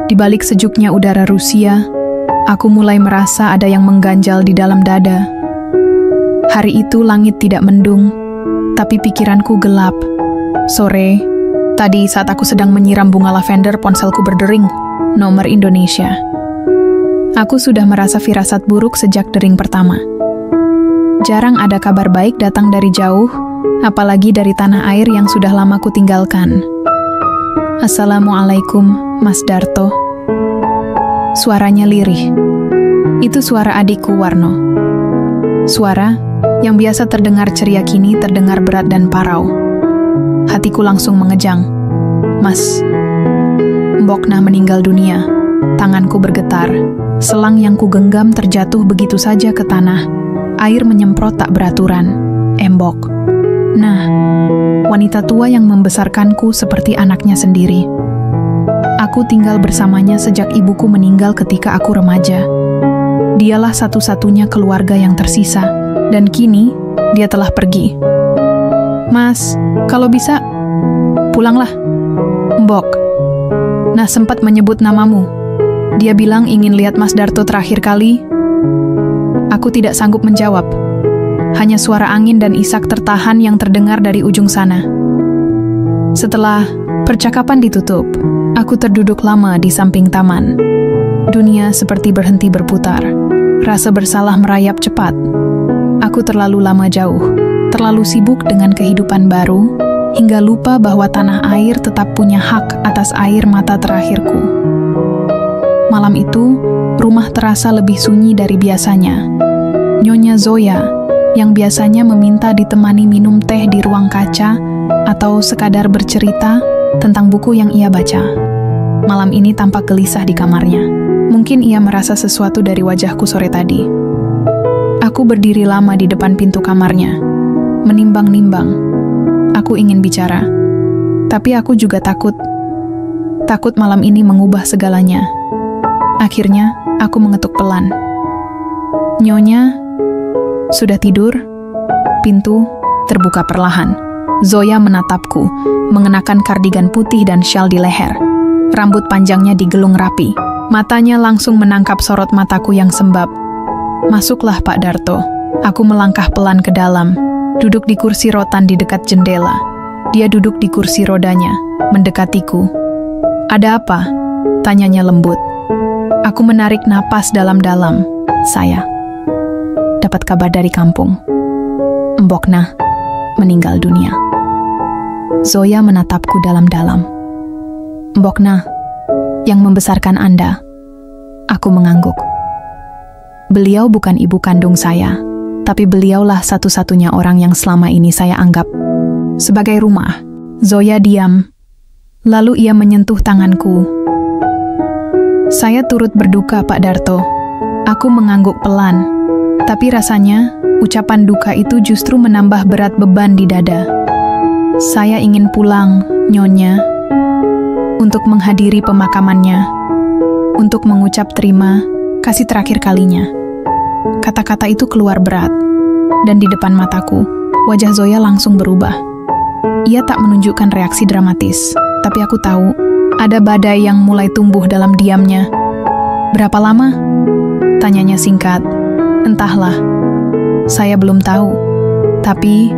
Di balik sejuknya udara Rusia, aku mulai merasa ada yang mengganjal di dalam dada. Hari itu langit tidak mendung, tapi pikiranku gelap. Sore, tadi saat aku sedang menyiram bunga lavender, ponselku berdering, nomor Indonesia. Aku sudah merasa firasat buruk sejak dering pertama. Jarang ada kabar baik datang dari jauh, apalagi dari tanah air yang sudah lama kutinggalkan. "Assalamualaikum, Mas Darto." Suaranya lirih. Itu suara adikku Warno. Suara yang biasa terdengar ceria kini terdengar berat dan parau. Hatiku langsung mengejang. "Mas, Mbokna meninggal dunia." Tanganku bergetar. Selang yang kugenggam terjatuh begitu saja ke tanah. Air menyemprot tak beraturan. Embok. Nah, wanita tua yang membesarkanku seperti anaknya sendiri. Aku tinggal bersamanya sejak ibuku meninggal ketika aku remaja. Dialah satu-satunya keluarga yang tersisa, dan kini dia telah pergi. "Mas, kalau bisa, pulanglah." Mbok. Nah, sempat menyebut namamu. Dia bilang ingin lihat Mas Darto terakhir kali. Aku tidak sanggup menjawab. Hanya suara angin dan isak tertahan yang terdengar dari ujung sana. Setelah percakapan ditutup, aku terduduk lama di samping taman. Dunia seperti berhenti berputar. Rasa bersalah merayap cepat. Aku terlalu lama jauh, terlalu sibuk dengan kehidupan baru, hingga lupa bahwa tanah air tetap punya hak atas air mata terakhirku. Malam itu, rumah terasa lebih sunyi dari biasanya. Nyonya Zoya, yang biasanya meminta ditemani minum teh di ruang kaca, atau sekadar bercerita tentang buku yang ia baca, malam ini tampak gelisah di kamarnya. Mungkin ia merasa sesuatu dari wajahku sore tadi. Aku berdiri lama di depan pintu kamarnya, menimbang-nimbang. Aku ingin bicara, tapi aku juga takut. Takut malam ini mengubah segalanya. Akhirnya, aku mengetuk pelan. "Nyonya, sudah tidur?" Pintu terbuka perlahan. Zoya menatapku, mengenakan kardigan putih dan syal di leher. Rambut panjangnya digelung rapi. Matanya langsung menangkap sorot mataku yang sembab. "Masuklah, Pak Darto." Aku melangkah pelan ke dalam, duduk di kursi rotan di dekat jendela. Dia duduk di kursi rodanya, mendekatiku. "Ada apa?" tanyanya lembut. Aku menarik napas dalam-dalam. "Saya dapat kabar dari kampung. Mbokna meninggal dunia." Zoya menatapku dalam-dalam. "Mbokna, yang membesarkan Anda." Aku mengangguk. Beliau bukan ibu kandung saya, tapi beliaulah satu-satunya orang yang selama ini saya anggap sebagai rumah. Zoya diam. Lalu ia menyentuh tanganku. "Saya turut berduka, Pak Darto." Aku mengangguk pelan, tapi rasanya ucapan duka itu justru menambah berat beban di dada. "Saya ingin pulang, Nyonya, untuk menghadiri pemakamannya, untuk mengucap terima kasih terakhir kalinya." Kata-kata itu keluar berat, dan di depan mataku, wajah Zoya langsung berubah. Ia tak menunjukkan reaksi dramatis, tapi aku tahu ada badai yang mulai tumbuh dalam diamnya. "Berapa lama?" Tanyanya singkat. Entahlah. Saya belum tahu. Tapi,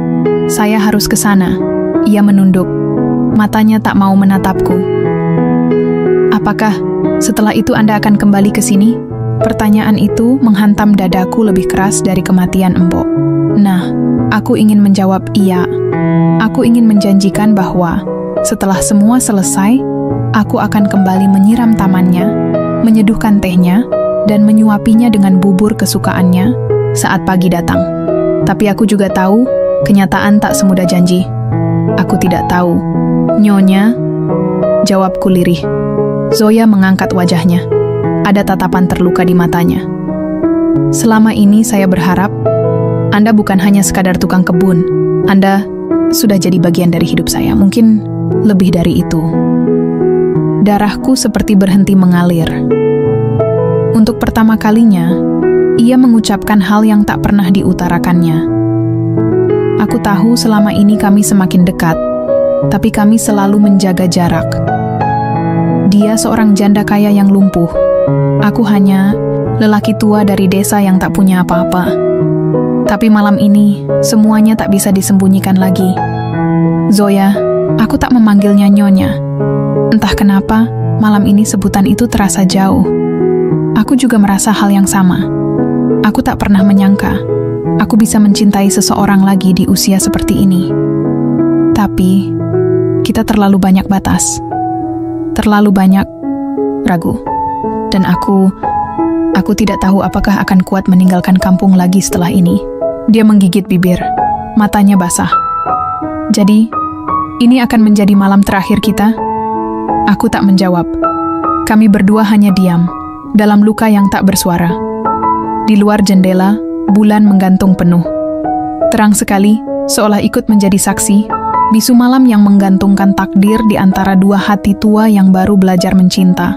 saya harus ke sana. Ia menunduk. Matanya tak mau menatapku. Apakah setelah itu Anda akan kembali ke sini? Pertanyaan itu menghantam dadaku lebih keras dari kematian Embok. Nah, aku ingin menjawab iya. Aku ingin menjanjikan bahwa setelah semua selesai, aku akan kembali menyiram tamannya, menyeduhkan tehnya, dan menyuapinya dengan bubur kesukaannya saat pagi datang. Tapi aku juga tahu, kenyataan tak semudah janji. Aku tidak tahu. Nyonya, jawabku lirih. Zoya mengangkat wajahnya. Ada tatapan terluka di matanya. Selama ini saya berharap Anda bukan hanya sekadar tukang kebun. Anda sudah jadi bagian dari hidup saya. Mungkin lebih dari itu. Darahku seperti berhenti mengalir. Untuk pertama kalinya, ia mengucapkan hal yang tak pernah diutarakannya. Aku tahu selama ini kami semakin dekat, tapi kami selalu menjaga jarak. Dia seorang janda kaya yang lumpuh. Aku hanya lelaki tua dari desa yang tak punya apa-apa. Tapi malam ini, semuanya tak bisa disembunyikan lagi. Zoya, aku tak memanggilnya Nyonya. Entah kenapa, malam ini sebutan itu terasa jauh. Aku juga merasa hal yang sama. Aku tak pernah menyangka aku bisa mencintai seseorang lagi di usia seperti ini. Tapi, kita terlalu banyak batas. Terlalu banyak ragu. Dan aku tidak tahu apakah akan kuat meninggalkan kampung lagi setelah ini. Dia menggigit bibir. Matanya basah. Jadi, ini akan menjadi malam terakhir kita? Aku tak menjawab. Kami berdua hanya diam, dalam luka yang tak bersuara. Di luar jendela, bulan menggantung penuh. Terang sekali, seolah ikut menjadi saksi, bisu malam yang menggantungkan takdir di antara dua hati tua yang baru belajar mencinta.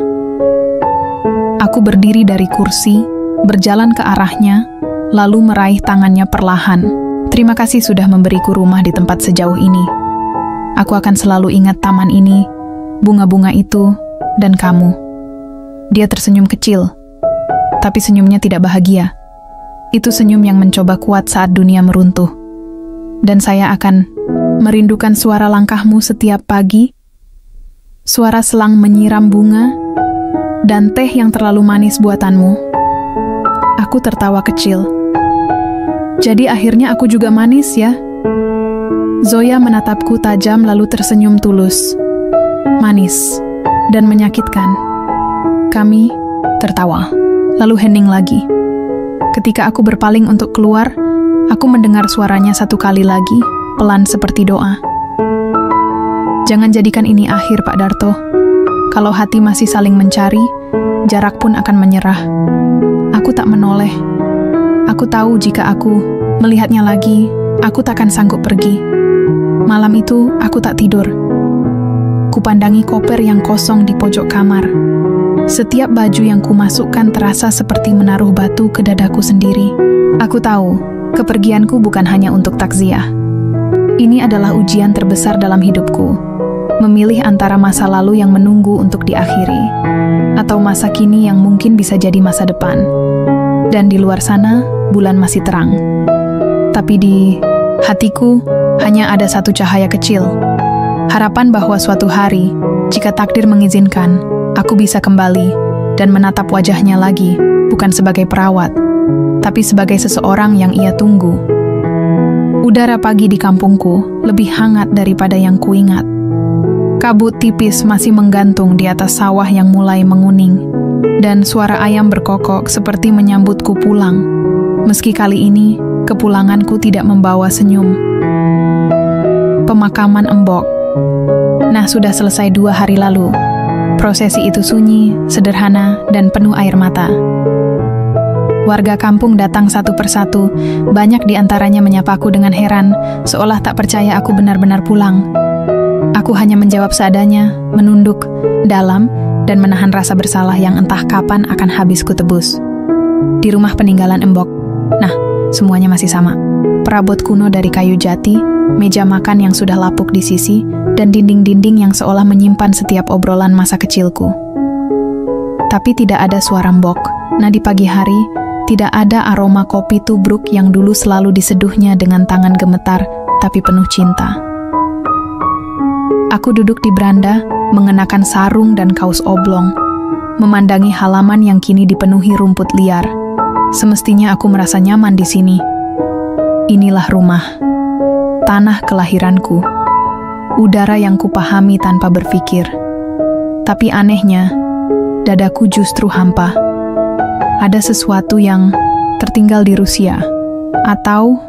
Aku berdiri dari kursi, berjalan ke arahnya, lalu meraih tangannya perlahan. Terima kasih sudah memberiku rumah di tempat sejauh ini. Aku akan selalu ingat taman ini, bunga-bunga itu, dan kamu. Dia tersenyum kecil, tapi senyumnya tidak bahagia. Itu senyum yang mencoba kuat saat dunia meruntuh. Dan saya akan merindukan suara langkahmu setiap pagi, suara selang menyiram bunga, dan teh yang terlalu manis buatanmu. Aku tertawa kecil. Jadi akhirnya aku juga manis ya? Zoya menatapku tajam lalu tersenyum tulus. Manis dan menyakitkan. Kami tertawa, lalu hening lagi. Ketika aku berpaling untuk keluar, aku mendengar suaranya satu kali lagi, pelan seperti doa. Jangan jadikan ini akhir, Pak Darto. Kalau hati masih saling mencari, jarak pun akan menyerah. Aku tak menoleh. Aku tahu jika aku melihatnya lagi, aku takkan sanggup pergi. Malam itu, aku tak tidur. Kupandangi koper yang kosong di pojok kamar. Setiap baju yang kumasukkan terasa seperti menaruh batu ke dadaku sendiri. Aku tahu, kepergianku bukan hanya untuk takziah. Ini adalah ujian terbesar dalam hidupku. Memilih antara masa lalu yang menunggu untuk diakhiri, atau masa kini yang mungkin bisa jadi masa depan. Dan di luar sana, bulan masih terang. Tapi di hatiku, hanya ada satu cahaya kecil. Harapan bahwa suatu hari, jika takdir mengizinkan, aku bisa kembali dan menatap wajahnya lagi, bukan sebagai perawat, tapi sebagai seseorang yang ia tunggu. Udara pagi di kampungku lebih hangat daripada yang kuingat. Kabut tipis masih menggantung di atas sawah yang mulai menguning, dan suara ayam berkokok seperti menyambutku pulang. Meski kali ini, kepulanganku tidak membawa senyum. Pemakaman Embok. Nah, sudah selesai 2 hari lalu. Prosesi itu sunyi, sederhana, dan penuh air mata. Warga kampung datang satu persatu, banyak di antaranya menyapaku dengan heran, seolah tak percaya aku benar-benar pulang. Aku hanya menjawab seadanya, menunduk, dalam, dan menahan rasa bersalah yang entah kapan akan habis kutebus. Di rumah peninggalan Embok, nah, semuanya masih sama. Perabot kuno dari kayu jati, meja makan yang sudah lapuk di sisi, dan dinding-dinding yang seolah menyimpan setiap obrolan masa kecilku. Tapi tidak ada suara Mbok. Nah, di pagi hari, tidak ada aroma kopi tubruk yang dulu selalu diseduhnya dengan tangan gemetar, tapi penuh cinta. Aku duduk di beranda, mengenakan sarung dan kaos oblong, memandangi halaman yang kini dipenuhi rumput liar. Semestinya aku merasa nyaman di sini. Inilah rumah, tanah kelahiranku, udara yang kupahami tanpa berpikir. Tapi anehnya, dadaku justru hampa. Ada sesuatu yang tertinggal di Rusia, atau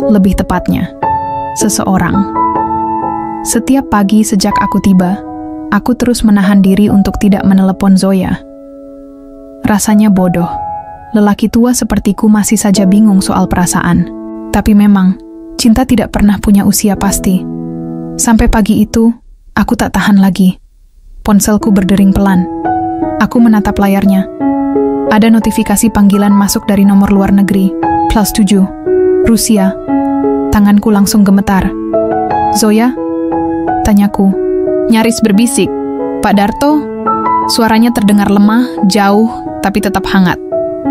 lebih tepatnya, seseorang. Setiap pagi sejak aku tiba, aku terus menahan diri untuk tidak menelepon Zoya. Rasanya bodoh. Lelaki tua sepertiku masih saja bingung soal perasaan. Tapi memang, cinta tidak pernah punya usia pasti. Sampai pagi itu, aku tak tahan lagi. Ponselku berdering pelan. Aku menatap layarnya. Ada notifikasi panggilan masuk dari nomor luar negeri, +7, Rusia. Tanganku langsung gemetar. Zoya? Tanyaku. Nyaris berbisik. Pak Darto? Suaranya terdengar lemah, jauh, tapi tetap hangat.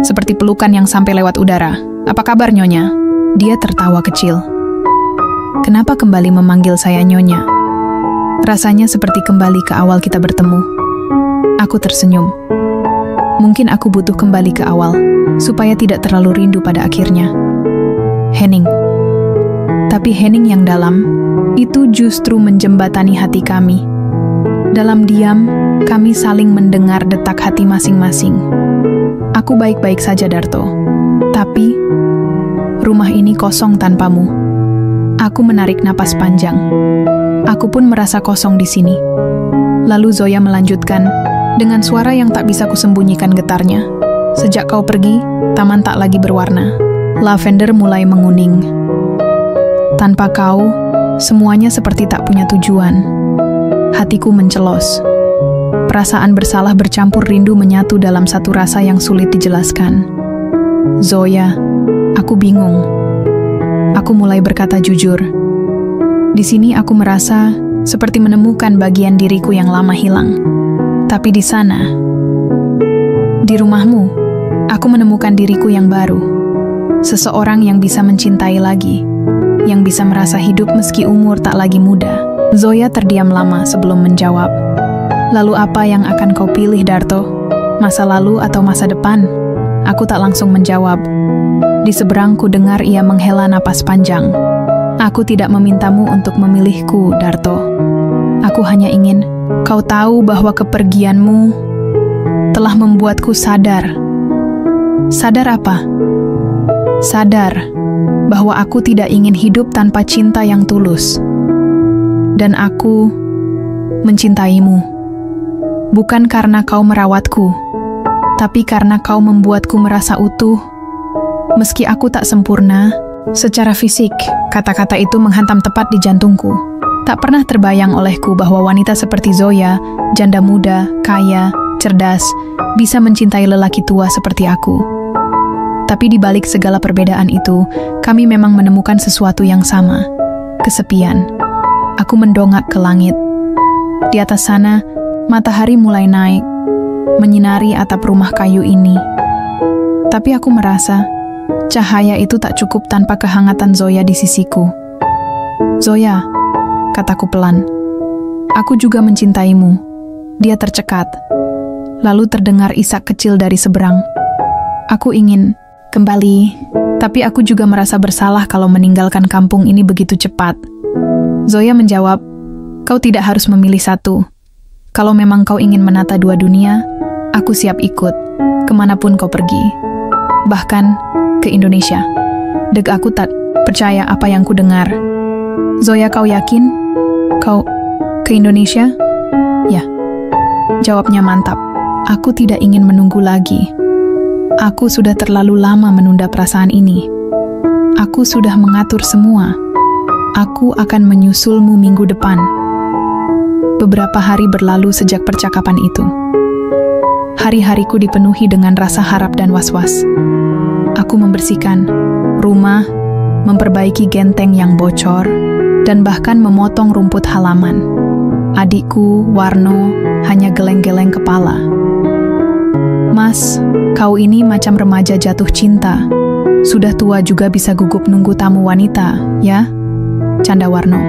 Seperti pelukan yang sampai lewat udara. Apa kabar, Nyonya? Dia tertawa kecil. Kenapa kembali memanggil saya Nyonya? Rasanya seperti kembali ke awal kita bertemu. Aku tersenyum. Mungkin aku butuh kembali ke awal, supaya tidak terlalu rindu pada akhirnya. Henning. Tapi Henning yang dalam, itu justru menjembatani hati kami. Dalam diam, kami saling mendengar detak hati masing-masing. Aku baik-baik saja, Darto. Tapi, rumah ini kosong tanpamu. Aku menarik napas panjang. Aku pun merasa kosong di sini. Lalu Zoya melanjutkan, dengan suara yang tak bisa kusembunyikan getarnya. Sejak kau pergi, taman tak lagi berwarna. Lavender mulai menguning. Tanpa kau, semuanya seperti tak punya tujuan. Hatiku mencelos. Perasaan bersalah bercampur rindu menyatu dalam satu rasa yang sulit dijelaskan. Zoya, aku bingung. Aku mulai berkata jujur. Di sini aku merasa seperti menemukan bagian diriku yang lama hilang. Tapi di sana, di rumahmu, aku menemukan diriku yang baru. Seseorang yang bisa mencintai lagi, yang bisa merasa hidup meski umur tak lagi muda. Zoya terdiam lama sebelum menjawab. Lalu apa yang akan kau pilih, Darto? Masa lalu atau masa depan? Aku tak langsung menjawab. Di seberangku dengar ia menghela napas panjang. Aku tidak memintamu untuk memilihku, Darto. Aku hanya ingin kau tahu bahwa kepergianmu telah membuatku sadar. Sadar apa? Sadar bahwa aku tidak ingin hidup tanpa cinta yang tulus. Dan aku mencintaimu. Bukan karena kau merawatku, tapi karena kau membuatku merasa utuh. Meski aku tak sempurna secara fisik, kata-kata itu menghantam tepat di jantungku. Tak pernah terbayang olehku bahwa wanita seperti Zoya, janda muda, kaya, cerdas, bisa mencintai lelaki tua seperti aku. Tapi di balik segala perbedaan itu, kami memang menemukan sesuatu yang sama. Kesepian. Aku mendongak ke langit. Di atas sana, matahari mulai naik, menyinari atap rumah kayu ini. Tapi aku merasa, cahaya itu tak cukup tanpa kehangatan Zoya di sisiku. Zoya, kataku pelan. Aku juga mencintaimu. Dia tercekat. Lalu terdengar isak kecil dari seberang. Aku ingin kembali, tapi aku juga merasa bersalah kalau meninggalkan kampung ini begitu cepat. Zoya menjawab, kau tidak harus memilih satu. Kalau memang kau ingin menata dua dunia, aku siap ikut, kemanapun kau pergi. Bahkan ke Indonesia. Deg aku tak percaya apa yang ku dengar. Zoya, kau yakin? Kau ke Indonesia? Ya. Jawabnya mantap. Aku tidak ingin menunggu lagi. Aku sudah terlalu lama menunda perasaan ini. Aku sudah mengatur semua. Aku akan menyusulmu minggu depan. Beberapa hari berlalu sejak percakapan itu. Hari-hariku dipenuhi dengan rasa harap dan was-was. Aku membersihkan rumah, memperbaiki genteng yang bocor, dan bahkan memotong rumput halaman. Adikku, Warno, hanya geleng-geleng kepala. "Mas, kau ini macam remaja jatuh cinta. Sudah tua juga bisa gugup nunggu tamu wanita, ya?" canda Warno.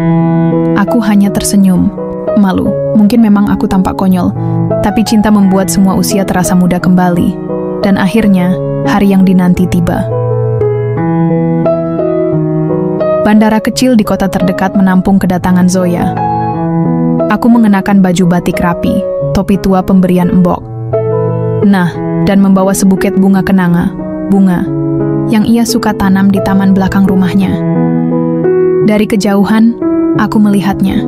Aku hanya tersenyum. Malu, mungkin memang aku tampak konyol, tapi cinta membuat semua usia terasa muda kembali. Dan akhirnya, hari yang dinanti tiba. Bandara kecil di kota terdekat menampung kedatangan Zoya. Aku mengenakan baju batik rapi, topi tua pemberian Embok. Nah, dan membawa sebuket bunga kenanga, bunga yang ia suka tanam di taman belakang rumahnya. Dari kejauhan, aku melihatnya.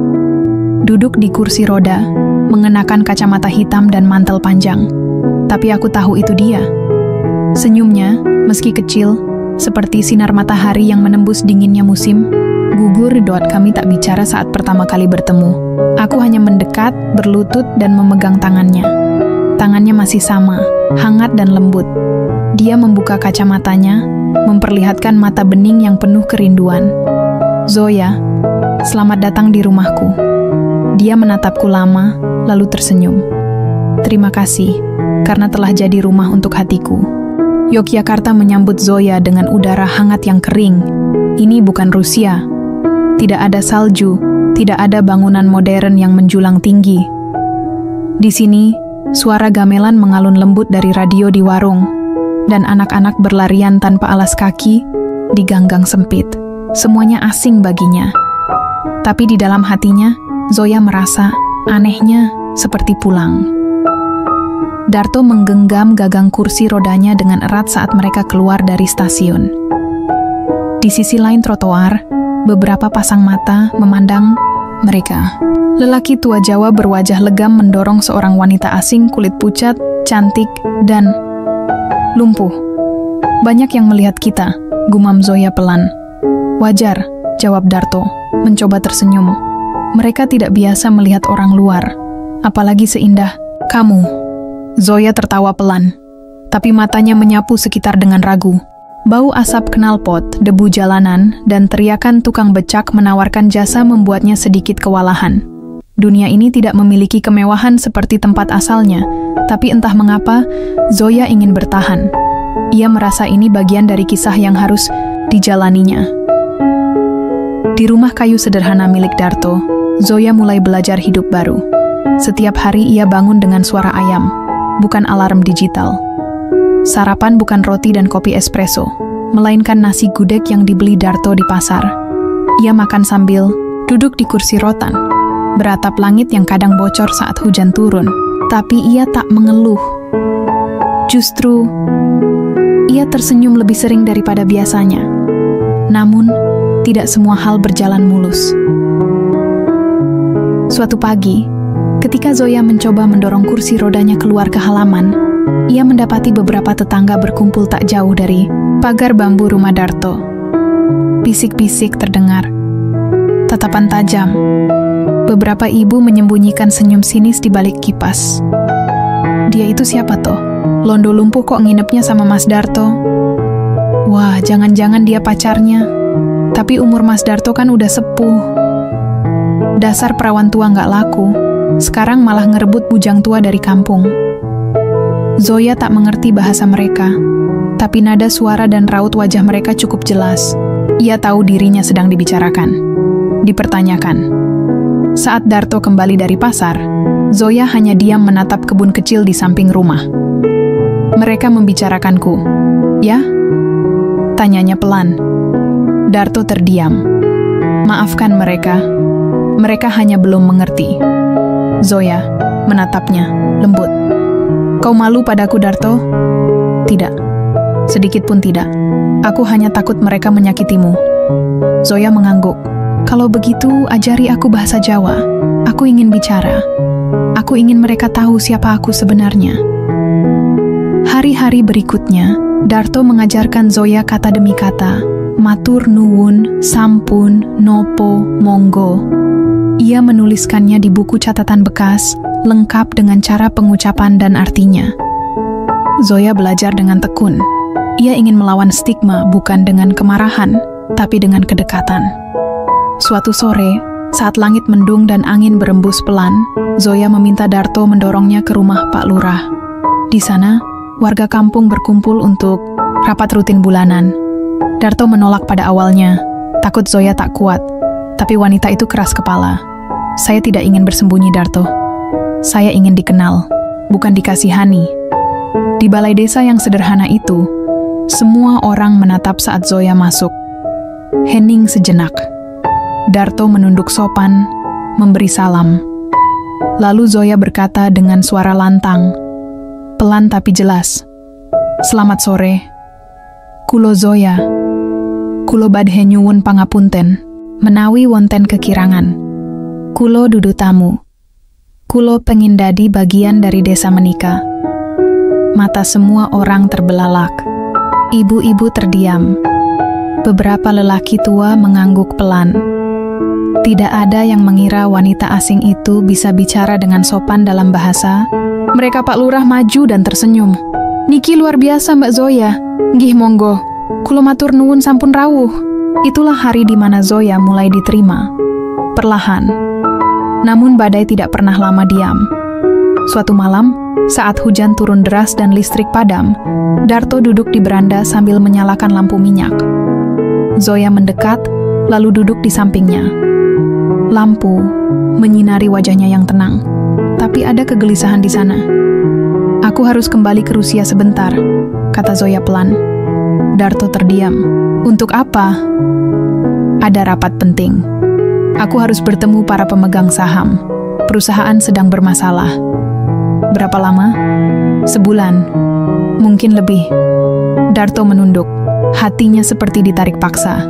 Duduk di kursi roda, mengenakan kacamata hitam dan mantel panjang. Tapi aku tahu itu dia. Senyumnya, meski kecil, seperti sinar matahari yang menembus dinginnya musim. Gugur kami tak bicara saat pertama kali bertemu. Aku hanya mendekat, berlutut, dan memegang tangannya. Tangannya masih sama, hangat dan lembut. Dia membuka kacamatanya, memperlihatkan mata bening yang penuh kerinduan. "Zoya, selamat datang di rumahku." Dia menatapku lama, lalu tersenyum. "Terima kasih, karena telah jadi rumah untuk hatiku." Yogyakarta menyambut Zoya dengan udara hangat yang kering. Ini bukan Rusia. Tidak ada salju, tidak ada bangunan modern yang menjulang tinggi. Di sini, suara gamelan mengalun lembut dari radio di warung, dan anak-anak berlarian tanpa alas kaki di ganggang sempit. Semuanya asing baginya. Tapi di dalam hatinya, Zoya merasa anehnya seperti pulang. Darto menggenggam gagang kursi rodanya dengan erat saat mereka keluar dari stasiun. Di sisi lain trotoar, beberapa pasang mata memandang mereka. Lelaki tua Jawa berwajah legam mendorong seorang wanita asing kulit pucat, cantik, dan lumpuh. "Banyak yang melihat kita," gumam Zoya pelan. "Wajar," jawab Darto, mencoba tersenyum. "Mereka tidak biasa melihat orang luar, apalagi seindah kamu." Zoya tertawa pelan, tapi matanya menyapu sekitar dengan ragu. Bau asap knalpot, debu jalanan, dan teriakan tukang becak menawarkan jasa membuatnya sedikit kewalahan. Dunia ini tidak memiliki kemewahan seperti tempat asalnya, tapi entah mengapa, Zoya ingin bertahan. Ia merasa ini bagian dari kisah yang harus dijalaninya. Di rumah kayu sederhana milik Darto, Zoya mulai belajar hidup baru. Setiap hari ia bangun dengan suara ayam, bukan alarm digital. Sarapan bukan roti dan kopi espresso, melainkan nasi gudeg yang dibeli Darto di pasar. Ia makan sambil duduk di kursi rotan, beratap langit yang kadang bocor saat hujan turun. Tapi ia tak mengeluh. Justru, ia tersenyum lebih sering daripada biasanya. Namun, tidak semua hal berjalan mulus. Suatu pagi, ketika Zoya mencoba mendorong kursi rodanya keluar ke halaman, ia mendapati beberapa tetangga berkumpul tak jauh dari pagar bambu rumah Darto. Bisik-bisik terdengar. Tatapan tajam. Beberapa ibu menyembunyikan senyum sinis di balik kipas. Dia itu siapa toh? Londo lumpuh kok nginepnya sama Mas Darto? Wah, jangan-jangan dia pacarnya. Tapi umur Mas Darto kan udah sepuh. Dasar perawan tua nggak laku. Sekarang malah ngerebut bujang tua dari kampung. Zoya tak mengerti bahasa mereka, tapi nada suara dan raut wajah mereka cukup jelas. Ia tahu dirinya sedang dibicarakan, dipertanyakan. Saat Darto kembali dari pasar, Zoya hanya diam menatap kebun kecil di samping rumah. "Mereka membicarakanku, ya?" tanyanya pelan. Darto terdiam. "Maafkan mereka. Mereka hanya belum mengerti." Zoya menatapnya lembut. "Kau malu padaku, Darto?" "Tidak. Sedikit pun tidak. Aku hanya takut mereka menyakitimu." Zoya mengangguk. "Kalau begitu, ajari aku bahasa Jawa. Aku ingin bicara. Aku ingin mereka tahu siapa aku sebenarnya." Hari-hari berikutnya, Darto mengajarkan Zoya kata demi kata. Matur nuwun, sampun, nopo, monggo. Ia menuliskannya di buku catatan bekas, lengkap dengan cara pengucapan dan artinya. Zoya belajar dengan tekun. Ia ingin melawan stigma bukan dengan kemarahan, tapi dengan kedekatan. Suatu sore, saat langit mendung dan angin berembus pelan, Zoya meminta Darto mendorongnya ke rumah Pak Lurah. Di sana, warga kampung berkumpul untuk rapat rutin bulanan. Darto menolak pada awalnya, takut Zoya tak kuat. Tapi wanita itu keras kepala. Saya tidak ingin bersembunyi, Darto. Saya ingin dikenal, bukan dikasihani. Di balai desa yang sederhana itu, semua orang menatap saat Zoya masuk. Hening sejenak. Darto menunduk sopan, memberi salam. Lalu Zoya berkata dengan suara lantang, pelan tapi jelas. Selamat sore. Kulo Zoya. Kulo badhe nyuwun pangapunten, menawi wonten kekirangan. Kulo dudu tamu. Kulo pengin dadi bagian dari desa menika. Mata semua orang terbelalak. Ibu-ibu terdiam. Beberapa lelaki tua mengangguk pelan. Tidak ada yang mengira wanita asing itu bisa bicara dengan sopan dalam bahasa. Mereka Pak Lurah maju dan tersenyum. Niki luar biasa Mbak Zoya. Nggih monggo. Kulo matur nuwun sampun rawuh. Itulah hari di mana Zoya mulai diterima. Perlahan. Namun badai tidak pernah lama diam. Suatu malam, saat hujan turun deras dan listrik padam, Darto duduk di beranda sambil menyalakan lampu minyak. Zoya mendekat, lalu duduk di sampingnya. Lampu menyinari wajahnya yang tenang, tapi ada kegelisahan di sana. Aku harus kembali ke Rusia sebentar, kata Zoya pelan. Darto terdiam. Untuk apa? Ada rapat penting. Aku harus bertemu para pemegang saham. Perusahaan sedang bermasalah. Berapa lama? Sebulan. Mungkin lebih. Darto menunduk. Hatinya seperti ditarik paksa.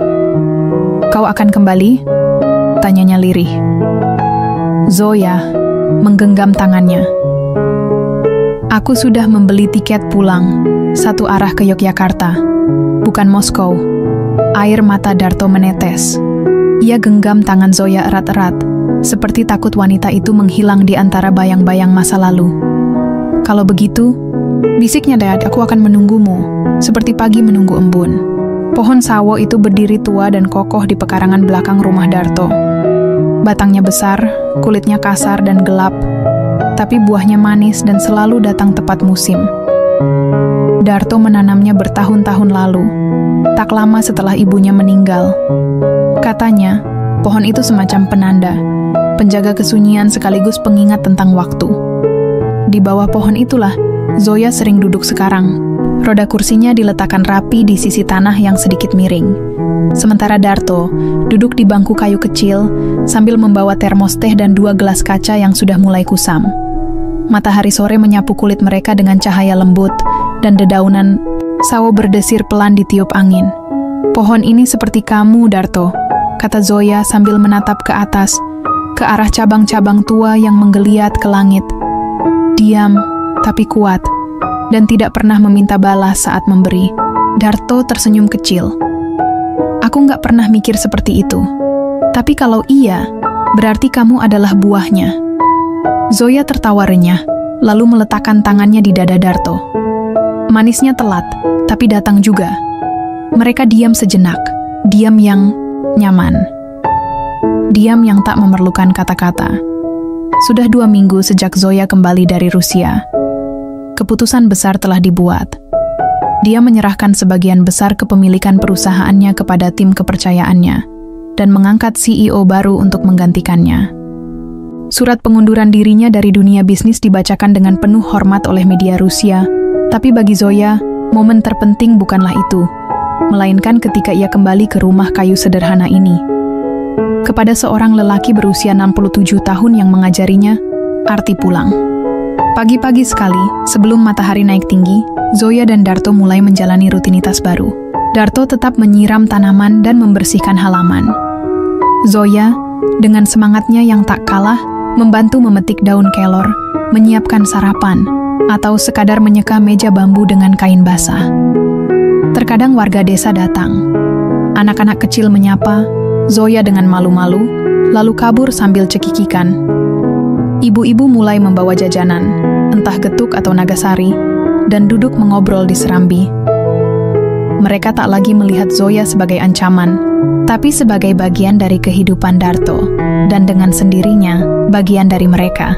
Kau akan kembali? Tanyanya lirih. Zoya menggenggam tangannya. Aku sudah membeli tiket pulang, satu arah ke Yogyakarta, bukan Moskow. Air mata Darto menetes. Ia genggam tangan Zoya erat-erat, seperti takut wanita itu menghilang di antara bayang-bayang masa lalu. Kalau begitu, bisiknya Dad, aku akan menunggumu, seperti pagi menunggu embun. Pohon sawo itu berdiri tua dan kokoh di pekarangan belakang rumah Darto. Batangnya besar, kulitnya kasar dan gelap, tapi buahnya manis dan selalu datang tepat musim. Darto menanamnya bertahun-tahun lalu, tak lama setelah ibunya meninggal. Katanya, pohon itu semacam penanda, penjaga kesunyian sekaligus pengingat tentang waktu. Di bawah pohon itulah, Zoya sering duduk sekarang. Roda kursinya diletakkan rapi di sisi tanah yang sedikit miring. Sementara Darto duduk di bangku kayu kecil sambil membawa termos teh dan 2 gelas kaca yang sudah mulai kusam. Matahari sore menyapu kulit mereka dengan cahaya lembut dan dedaunan sawo berdesir pelan ditiup angin. Pohon ini seperti kamu, Darto, kata Zoya sambil menatap ke atas, ke arah cabang-cabang tua yang menggeliat ke langit. Diam, tapi kuat, dan tidak pernah meminta balas saat memberi. Darto tersenyum kecil. Aku nggak pernah mikir seperti itu. Tapi kalau iya, berarti kamu adalah buahnya. Zoya tertawa renyah, lalu meletakkan tangannya di dada Darto. Manisnya telat, tapi datang juga. Mereka diam sejenak, diam yang nyaman. Diam yang tak memerlukan kata-kata. Sudah 2 minggu sejak Zoya kembali dari Rusia. Keputusan besar telah dibuat. Dia menyerahkan sebagian besar kepemilikan perusahaannya kepada tim kepercayaannya dan mengangkat CEO baru untuk menggantikannya. Surat pengunduran dirinya dari dunia bisnis dibacakan dengan penuh hormat oleh media Rusia, tapi bagi Zoya, momen terpenting bukanlah itu, melainkan ketika ia kembali ke rumah kayu sederhana ini. Kepada seorang lelaki berusia 67 tahun yang mengajarinya, arti pulang. Pagi-pagi sekali, sebelum matahari naik tinggi, Zoya dan Darto mulai menjalani rutinitas baru. Darto tetap menyiram tanaman dan membersihkan halaman. Zoya, dengan semangatnya yang tak kalah, membantu memetik daun kelor, menyiapkan sarapan, atau sekadar menyeka meja bambu dengan kain basah. Terkadang warga desa datang. Anak-anak kecil menyapa, Zoya dengan malu-malu, lalu kabur sambil cekikikan. Ibu-ibu mulai membawa jajanan, entah getuk atau nagasari, dan duduk mengobrol di serambi. mereka tak lagi melihat Zoya sebagai ancaman, tapi sebagai bagian dari kehidupan Darto, dan dengan sendirinya bagian dari mereka.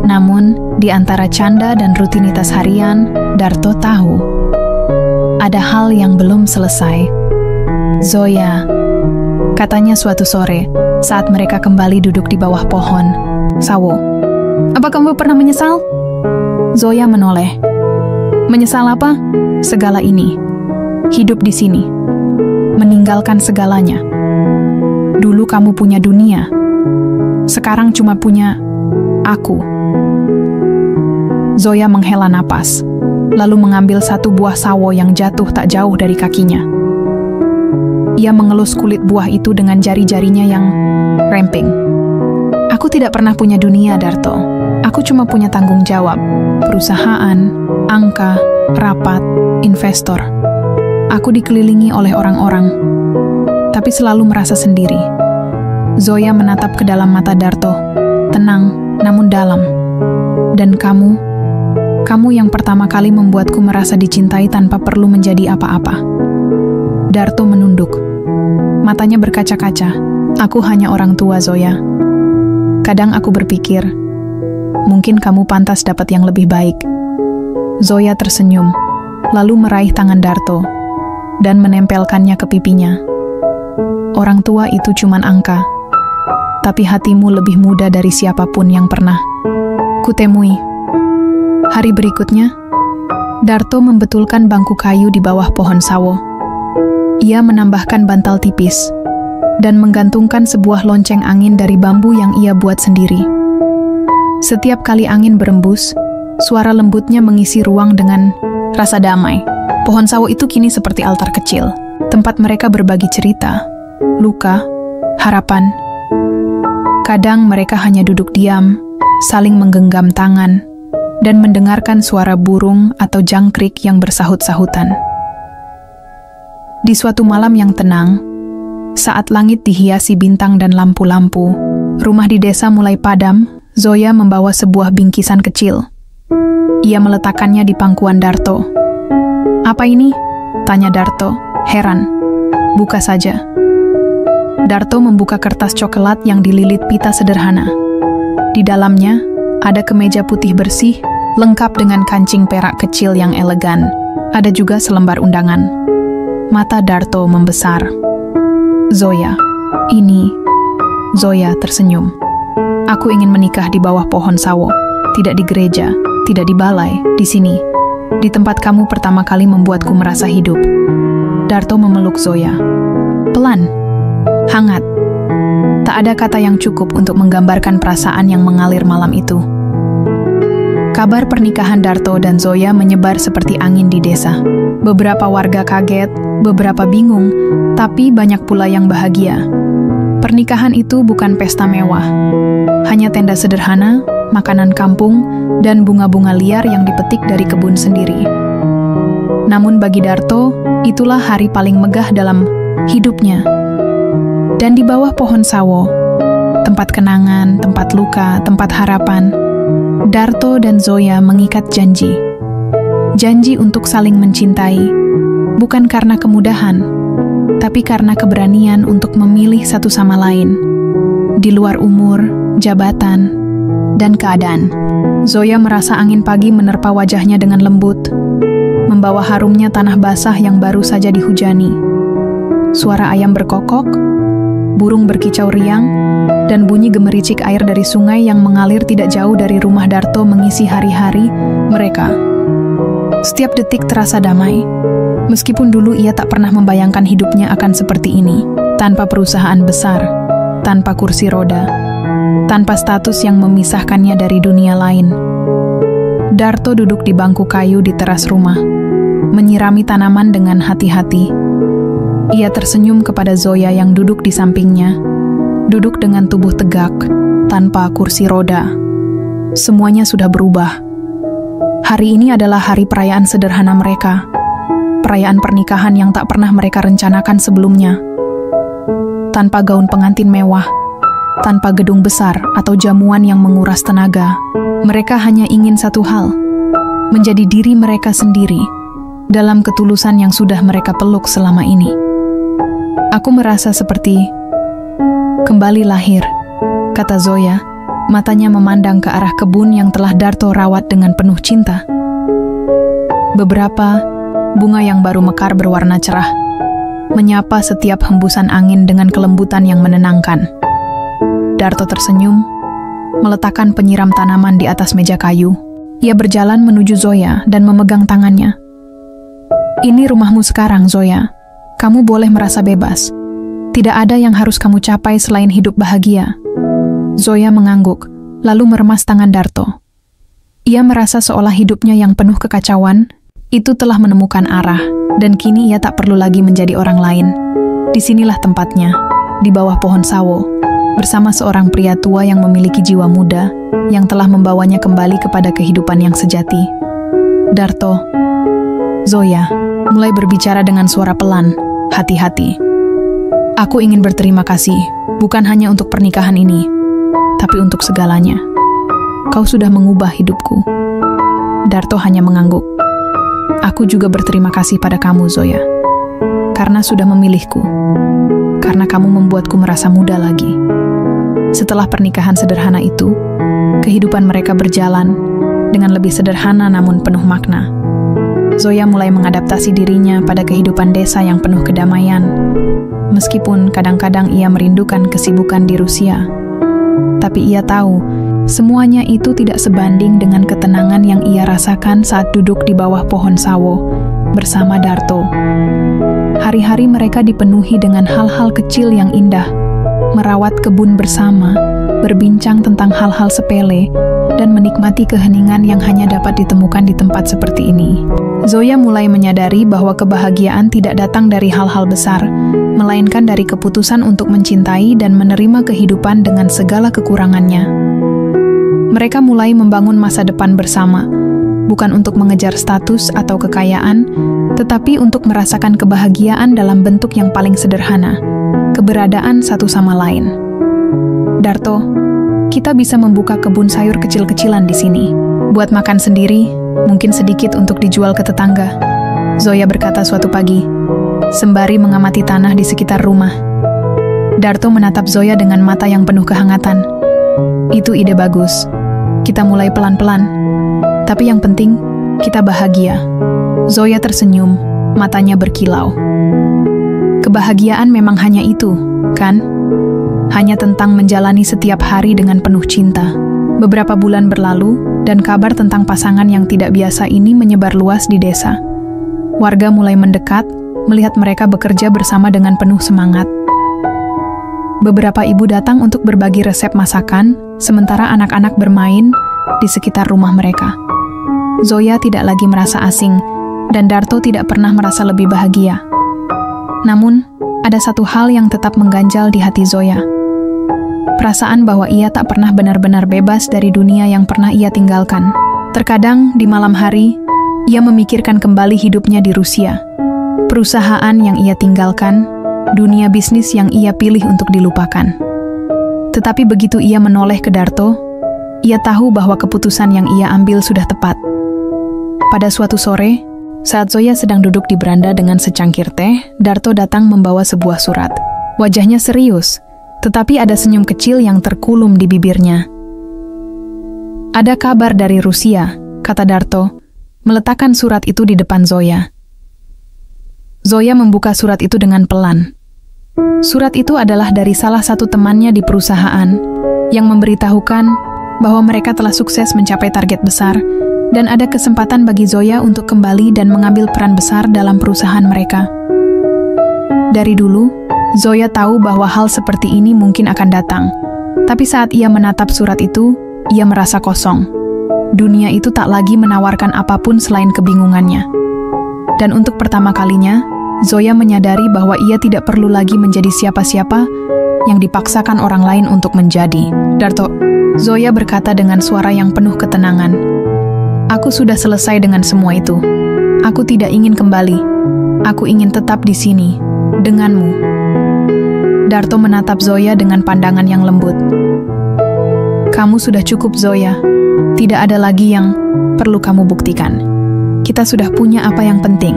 Namun, di antara canda dan rutinitas harian, Darto tahu ada hal yang belum selesai. Zoya, katanya suatu sore saat mereka kembali duduk di bawah pohon sawo. Apa kamu pernah menyesal? Zoya menoleh. Menyesal apa? Segala ini. Hidup di sini. Meninggalkan segalanya. Dulu kamu punya dunia. Sekarang cuma punya aku. Zoya menghela napas, lalu mengambil satu buah sawo yang jatuh tak jauh dari kakinya. Ia mengelus kulit buah itu dengan jari-jarinya yang remping. Aku tidak pernah punya dunia, Darto. Aku cuma punya tanggung jawab, perusahaan, angka, rapat, investor. Aku dikelilingi oleh orang-orang, tapi selalu merasa sendiri. Zoya menatap ke dalam mata Darto, tenang namun dalam. Dan kamu yang pertama kali membuatku merasa dicintai tanpa perlu menjadi apa-apa. Darto menunduk. Matanya berkaca-kaca. Aku hanya orang tua, Zoya. Kadang aku berpikir, mungkin kamu pantas dapat yang lebih baik. Zoya tersenyum, lalu meraih tangan Darto dan menempelkannya ke pipinya. Orang tua itu cuman angka, tapi hatimu lebih muda dari siapapun yang pernah kutemui. Hari berikutnya, Darto membetulkan bangku kayu di bawah pohon sawo. Ia menambahkan bantal tipis dan menggantungkan sebuah lonceng angin dari bambu yang ia buat sendiri. Setiap kali angin berembus, suara lembutnya mengisi ruang dengan rasa damai. Pohon sawo itu kini seperti altar kecil, tempat mereka berbagi cerita, luka, harapan. Kadang mereka hanya duduk diam, saling menggenggam tangan, dan mendengarkan suara burung atau jangkrik yang bersahut-sahutan. Di suatu malam yang tenang, saat langit dihiasi bintang dan lampu-lampu, rumah di desa mulai padam. Zoya membawa sebuah bingkisan kecil. Ia meletakkannya di pangkuan Darto. Apa ini? Tanya Darto, heran. Buka saja. Darto membuka kertas coklat yang dililit pita sederhana. Di dalamnya, ada kemeja putih bersih, lengkap dengan kancing perak kecil yang elegan. Ada juga selembar undangan. Mata Darto membesar. Zoya, ini. Zoya tersenyum. Aku ingin menikah di bawah pohon sawo. Tidak di gereja, tidak di balai, di sini. Di tempat kamu pertama kali membuatku merasa hidup. Darto memeluk Zoya. Pelan, hangat. Tak ada kata yang cukup untuk menggambarkan perasaan yang mengalir malam itu. Kabar pernikahan Darto dan Zoya menyebar seperti angin di desa. Beberapa warga kaget, beberapa bingung, tapi banyak pula yang bahagia. Pernikahan itu bukan pesta mewah. Hanya tenda sederhana, makanan kampung, dan bunga-bunga liar yang dipetik dari kebun sendiri. Namun bagi Darto, itulah hari paling megah dalam hidupnya. Dan di bawah pohon sawo, tempat kenangan, tempat luka, tempat harapan, Darto dan Zoya mengikat janji. Janji untuk saling mencintai, bukan karena kemudahan, tapi karena keberanian untuk memilih satu sama lain, di luar umur, jabatan, dan keadaan. Zoya merasa angin pagi menerpa wajahnya dengan lembut, membawa harumnya tanah basah yang baru saja dihujani. Suara ayam berkokok, burung berkicau riang, dan bunyi gemericik air dari sungai yang mengalir tidak jauh dari rumah Darto mengisi hari-hari mereka. Setiap detik terasa damai, meskipun dulu ia tak pernah membayangkan hidupnya akan seperti ini, tanpa perusahaan besar, tanpa kursi roda, tanpa status yang memisahkannya dari dunia lain. Darto duduk di bangku kayu di teras rumah, menyirami tanaman dengan hati-hati. Ia tersenyum kepada Zoya yang duduk di sampingnya, duduk dengan tubuh tegak, tanpa kursi roda. Semuanya sudah berubah. Hari ini adalah hari perayaan sederhana mereka, perayaan pernikahan yang tak pernah mereka rencanakan sebelumnya. Tanpa gaun pengantin mewah, tanpa gedung besar atau jamuan yang menguras tenaga, mereka hanya ingin satu hal, menjadi diri mereka sendiri, dalam ketulusan yang sudah mereka peluk selama ini. Aku merasa seperti kembali lahir, kata Zoya, matanya memandang ke arah kebun yang telah Darto rawat dengan penuh cinta. Beberapa bunga yang baru mekar berwarna cerah, menyapa setiap hembusan angin dengan kelembutan yang menenangkan. Darto tersenyum, meletakkan penyiram tanaman di atas meja kayu. Ia berjalan menuju Zoya dan memegang tangannya. Ini rumahmu sekarang, Zoya. Kamu boleh merasa bebas. Tidak ada yang harus kamu capai selain hidup bahagia. Zoya mengangguk, lalu meremas tangan Darto. Ia merasa seolah hidupnya yang penuh kekacauan itu telah menemukan arah, dan kini ia tak perlu lagi menjadi orang lain. Disinilah tempatnya, di bawah pohon sawo, bersama seorang pria tua yang memiliki jiwa muda, yang telah membawanya kembali kepada kehidupan yang sejati. Darto, Zoya mulai berbicara dengan suara pelan, hati-hati. Aku ingin berterima kasih, bukan hanya untuk pernikahan ini, tapi untuk segalanya. Kau sudah mengubah hidupku. Darto hanya mengangguk. Aku juga berterima kasih pada kamu, Zoya, karena sudah memilihku, karena kamu membuatku merasa muda lagi. Setelah pernikahan sederhana itu, kehidupan mereka berjalan dengan lebih sederhana namun penuh makna. Zoya mulai mengadaptasi dirinya pada kehidupan desa yang penuh kedamaian, meskipun kadang-kadang ia merindukan kesibukan di Rusia. Tapi ia tahu, semuanya itu tidak sebanding dengan ketenangan yang ia rasakan saat duduk di bawah pohon sawo bersama Darto. Hari-hari mereka dipenuhi dengan hal-hal kecil yang indah, merawat kebun bersama, berbincang tentang hal-hal sepele, dan menikmati keheningan yang hanya dapat ditemukan di tempat seperti ini. Zoya mulai menyadari bahwa kebahagiaan tidak datang dari hal-hal besar, melainkan dari keputusan untuk mencintai dan menerima kehidupan dengan segala kekurangannya. Mereka mulai membangun masa depan bersama, bukan untuk mengejar status atau kekayaan, tetapi untuk merasakan kebahagiaan dalam bentuk yang paling sederhana, keberadaan satu sama lain. Darto, kita bisa membuka kebun sayur kecil-kecilan di sini. Buat makan sendiri, mungkin sedikit untuk dijual ke tetangga. Zoya berkata suatu pagi, sembari mengamati tanah di sekitar rumah. Darto menatap Zoya dengan mata yang penuh kehangatan. Itu ide bagus. Kita mulai pelan-pelan. Tapi yang penting, kita bahagia. Zoya tersenyum, matanya berkilau. Kebahagiaan memang hanya itu, kan? Hanya tentang menjalani setiap hari dengan penuh cinta. Beberapa bulan berlalu, dan kabar tentang pasangan yang tidak biasa ini menyebar luas di desa. Warga mulai mendekat, melihat mereka bekerja bersama dengan penuh semangat. Beberapa ibu datang untuk berbagi resep masakan, sementara anak-anak bermain di sekitar rumah mereka. Zoya tidak lagi merasa asing, dan Darto tidak pernah merasa lebih bahagia. Namun, ada satu hal yang tetap mengganjal di hati Zoya. Perasaan bahwa ia tak pernah benar-benar bebas dari dunia yang pernah ia tinggalkan. Terkadang, di malam hari, ia memikirkan kembali hidupnya di Rusia. Perusahaan yang ia tinggalkan, dunia bisnis yang ia pilih untuk dilupakan. Tetapi begitu ia menoleh ke Darto, ia tahu bahwa keputusan yang ia ambil sudah tepat. Pada suatu sore, saat Zoya sedang duduk di beranda dengan secangkir teh, Darto datang membawa sebuah surat. Wajahnya serius, tetapi ada senyum kecil yang terkulum di bibirnya. Ada kabar dari Rusia, kata Darto, meletakkan surat itu di depan Zoya. Zoya membuka surat itu dengan pelan. Surat itu adalah dari salah satu temannya di perusahaan, yang memberitahukan bahwa mereka telah sukses mencapai target besar, dan ada kesempatan bagi Zoya untuk kembali dan mengambil peran besar dalam perusahaan mereka. Dari dulu, Zoya tahu bahwa hal seperti ini mungkin akan datang, tapi saat ia menatap surat itu, ia merasa kosong. Dunia itu tak lagi menawarkan apapun selain kebingungannya. Dan untuk pertama kalinya, Zoya menyadari bahwa ia tidak perlu lagi menjadi siapa-siapa yang dipaksakan orang lain untuk menjadi. Darto, Zoya berkata dengan suara yang penuh ketenangan. Aku sudah selesai dengan semua itu. Aku tidak ingin kembali. Aku ingin tetap di sini, denganmu. Darto menatap Zoya dengan pandangan yang lembut. Kamu sudah cukup, Zoya. Tidak ada lagi yang perlu kamu buktikan. Kita sudah punya apa yang penting.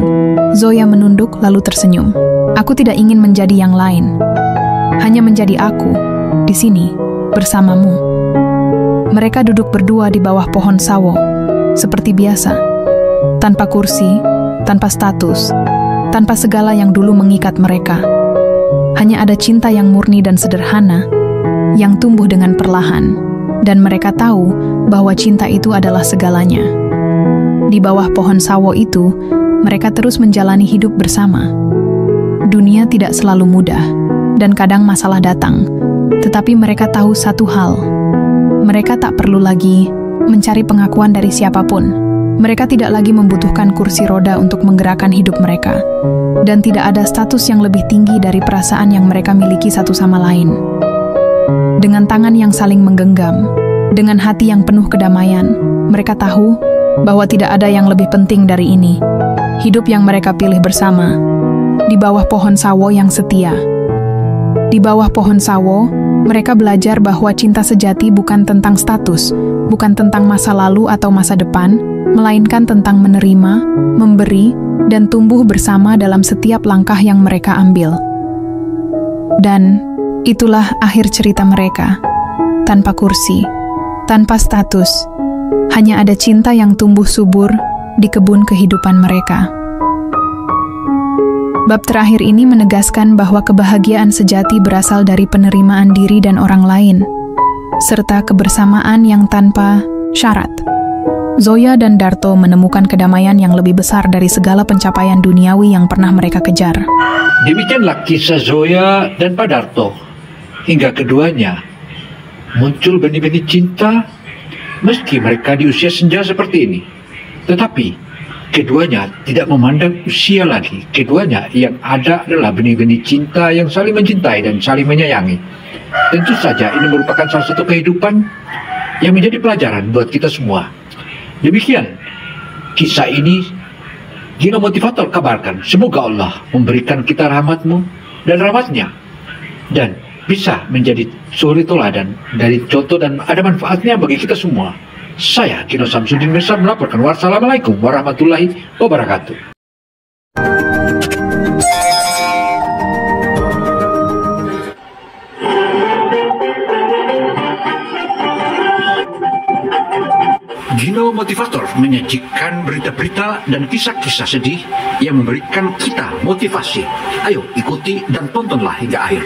Zoya menunduk lalu tersenyum. Aku tidak ingin menjadi yang lain. Hanya menjadi aku, di sini, bersamamu. Mereka duduk berdua di bawah pohon sawo, seperti biasa. Tanpa kursi, tanpa status, tanpa segala yang dulu mengikat mereka. Hanya ada cinta yang murni dan sederhana, yang tumbuh dengan perlahan, dan mereka tahu bahwa cinta itu adalah segalanya. Di bawah pohon sawo itu, mereka terus menjalani hidup bersama. Dunia tidak selalu mudah, dan kadang masalah datang, tetapi mereka tahu satu hal. Mereka tak perlu lagi mencari pengakuan dari siapapun. Mereka tidak lagi membutuhkan kursi roda untuk menggerakkan hidup mereka, dan tidak ada status yang lebih tinggi dari perasaan yang mereka miliki satu sama lain. Dengan tangan yang saling menggenggam, dengan hati yang penuh kedamaian, mereka tahu bahwa tidak ada yang lebih penting dari ini. Hidup yang mereka pilih bersama, di bawah pohon sawo yang setia. Di bawah pohon sawo, mereka belajar bahwa cinta sejati bukan tentang status, bukan tentang masa lalu atau masa depan, melainkan tentang menerima, memberi, dan tumbuh bersama dalam setiap langkah yang mereka ambil. Dan itulah akhir cerita mereka. Tanpa kursi, tanpa status, hanya ada cinta yang tumbuh subur di kebun kehidupan mereka. Bab terakhir ini menegaskan bahwa kebahagiaan sejati berasal dari penerimaan diri dan orang lain, serta kebersamaan yang tanpa syarat. Zoya dan Darto menemukan kedamaian yang lebih besar dari segala pencapaian duniawi yang pernah mereka kejar. Demikianlah kisah Zoya dan Pak Darto. Hingga keduanya muncul benih-benih cinta meski mereka di usia senja seperti ini. Tetapi keduanya tidak memandang usia lagi. Keduanya yang ada adalah benih-benih cinta yang saling mencintai dan saling menyayangi. Tentu saja ini merupakan salah satu kehidupan yang menjadi pelajaran buat kita semua. Demikian kisah ini Gino Motivator kabarkan. Semoga Allah memberikan kita rahmat-Mu dan rahmat-Nya, dan bisa menjadi suri teladan dari contoh dan ada manfaatnya bagi kita semua. Saya Gino Samsudin Mirsa melaporkan. Wassalamualaikum warahmatullahi wabarakatuh. Gino Motivator menyajikan berita-berita dan kisah-kisah sedih yang memberikan kita motivasi. Ayo ikuti dan tontonlah hingga akhir.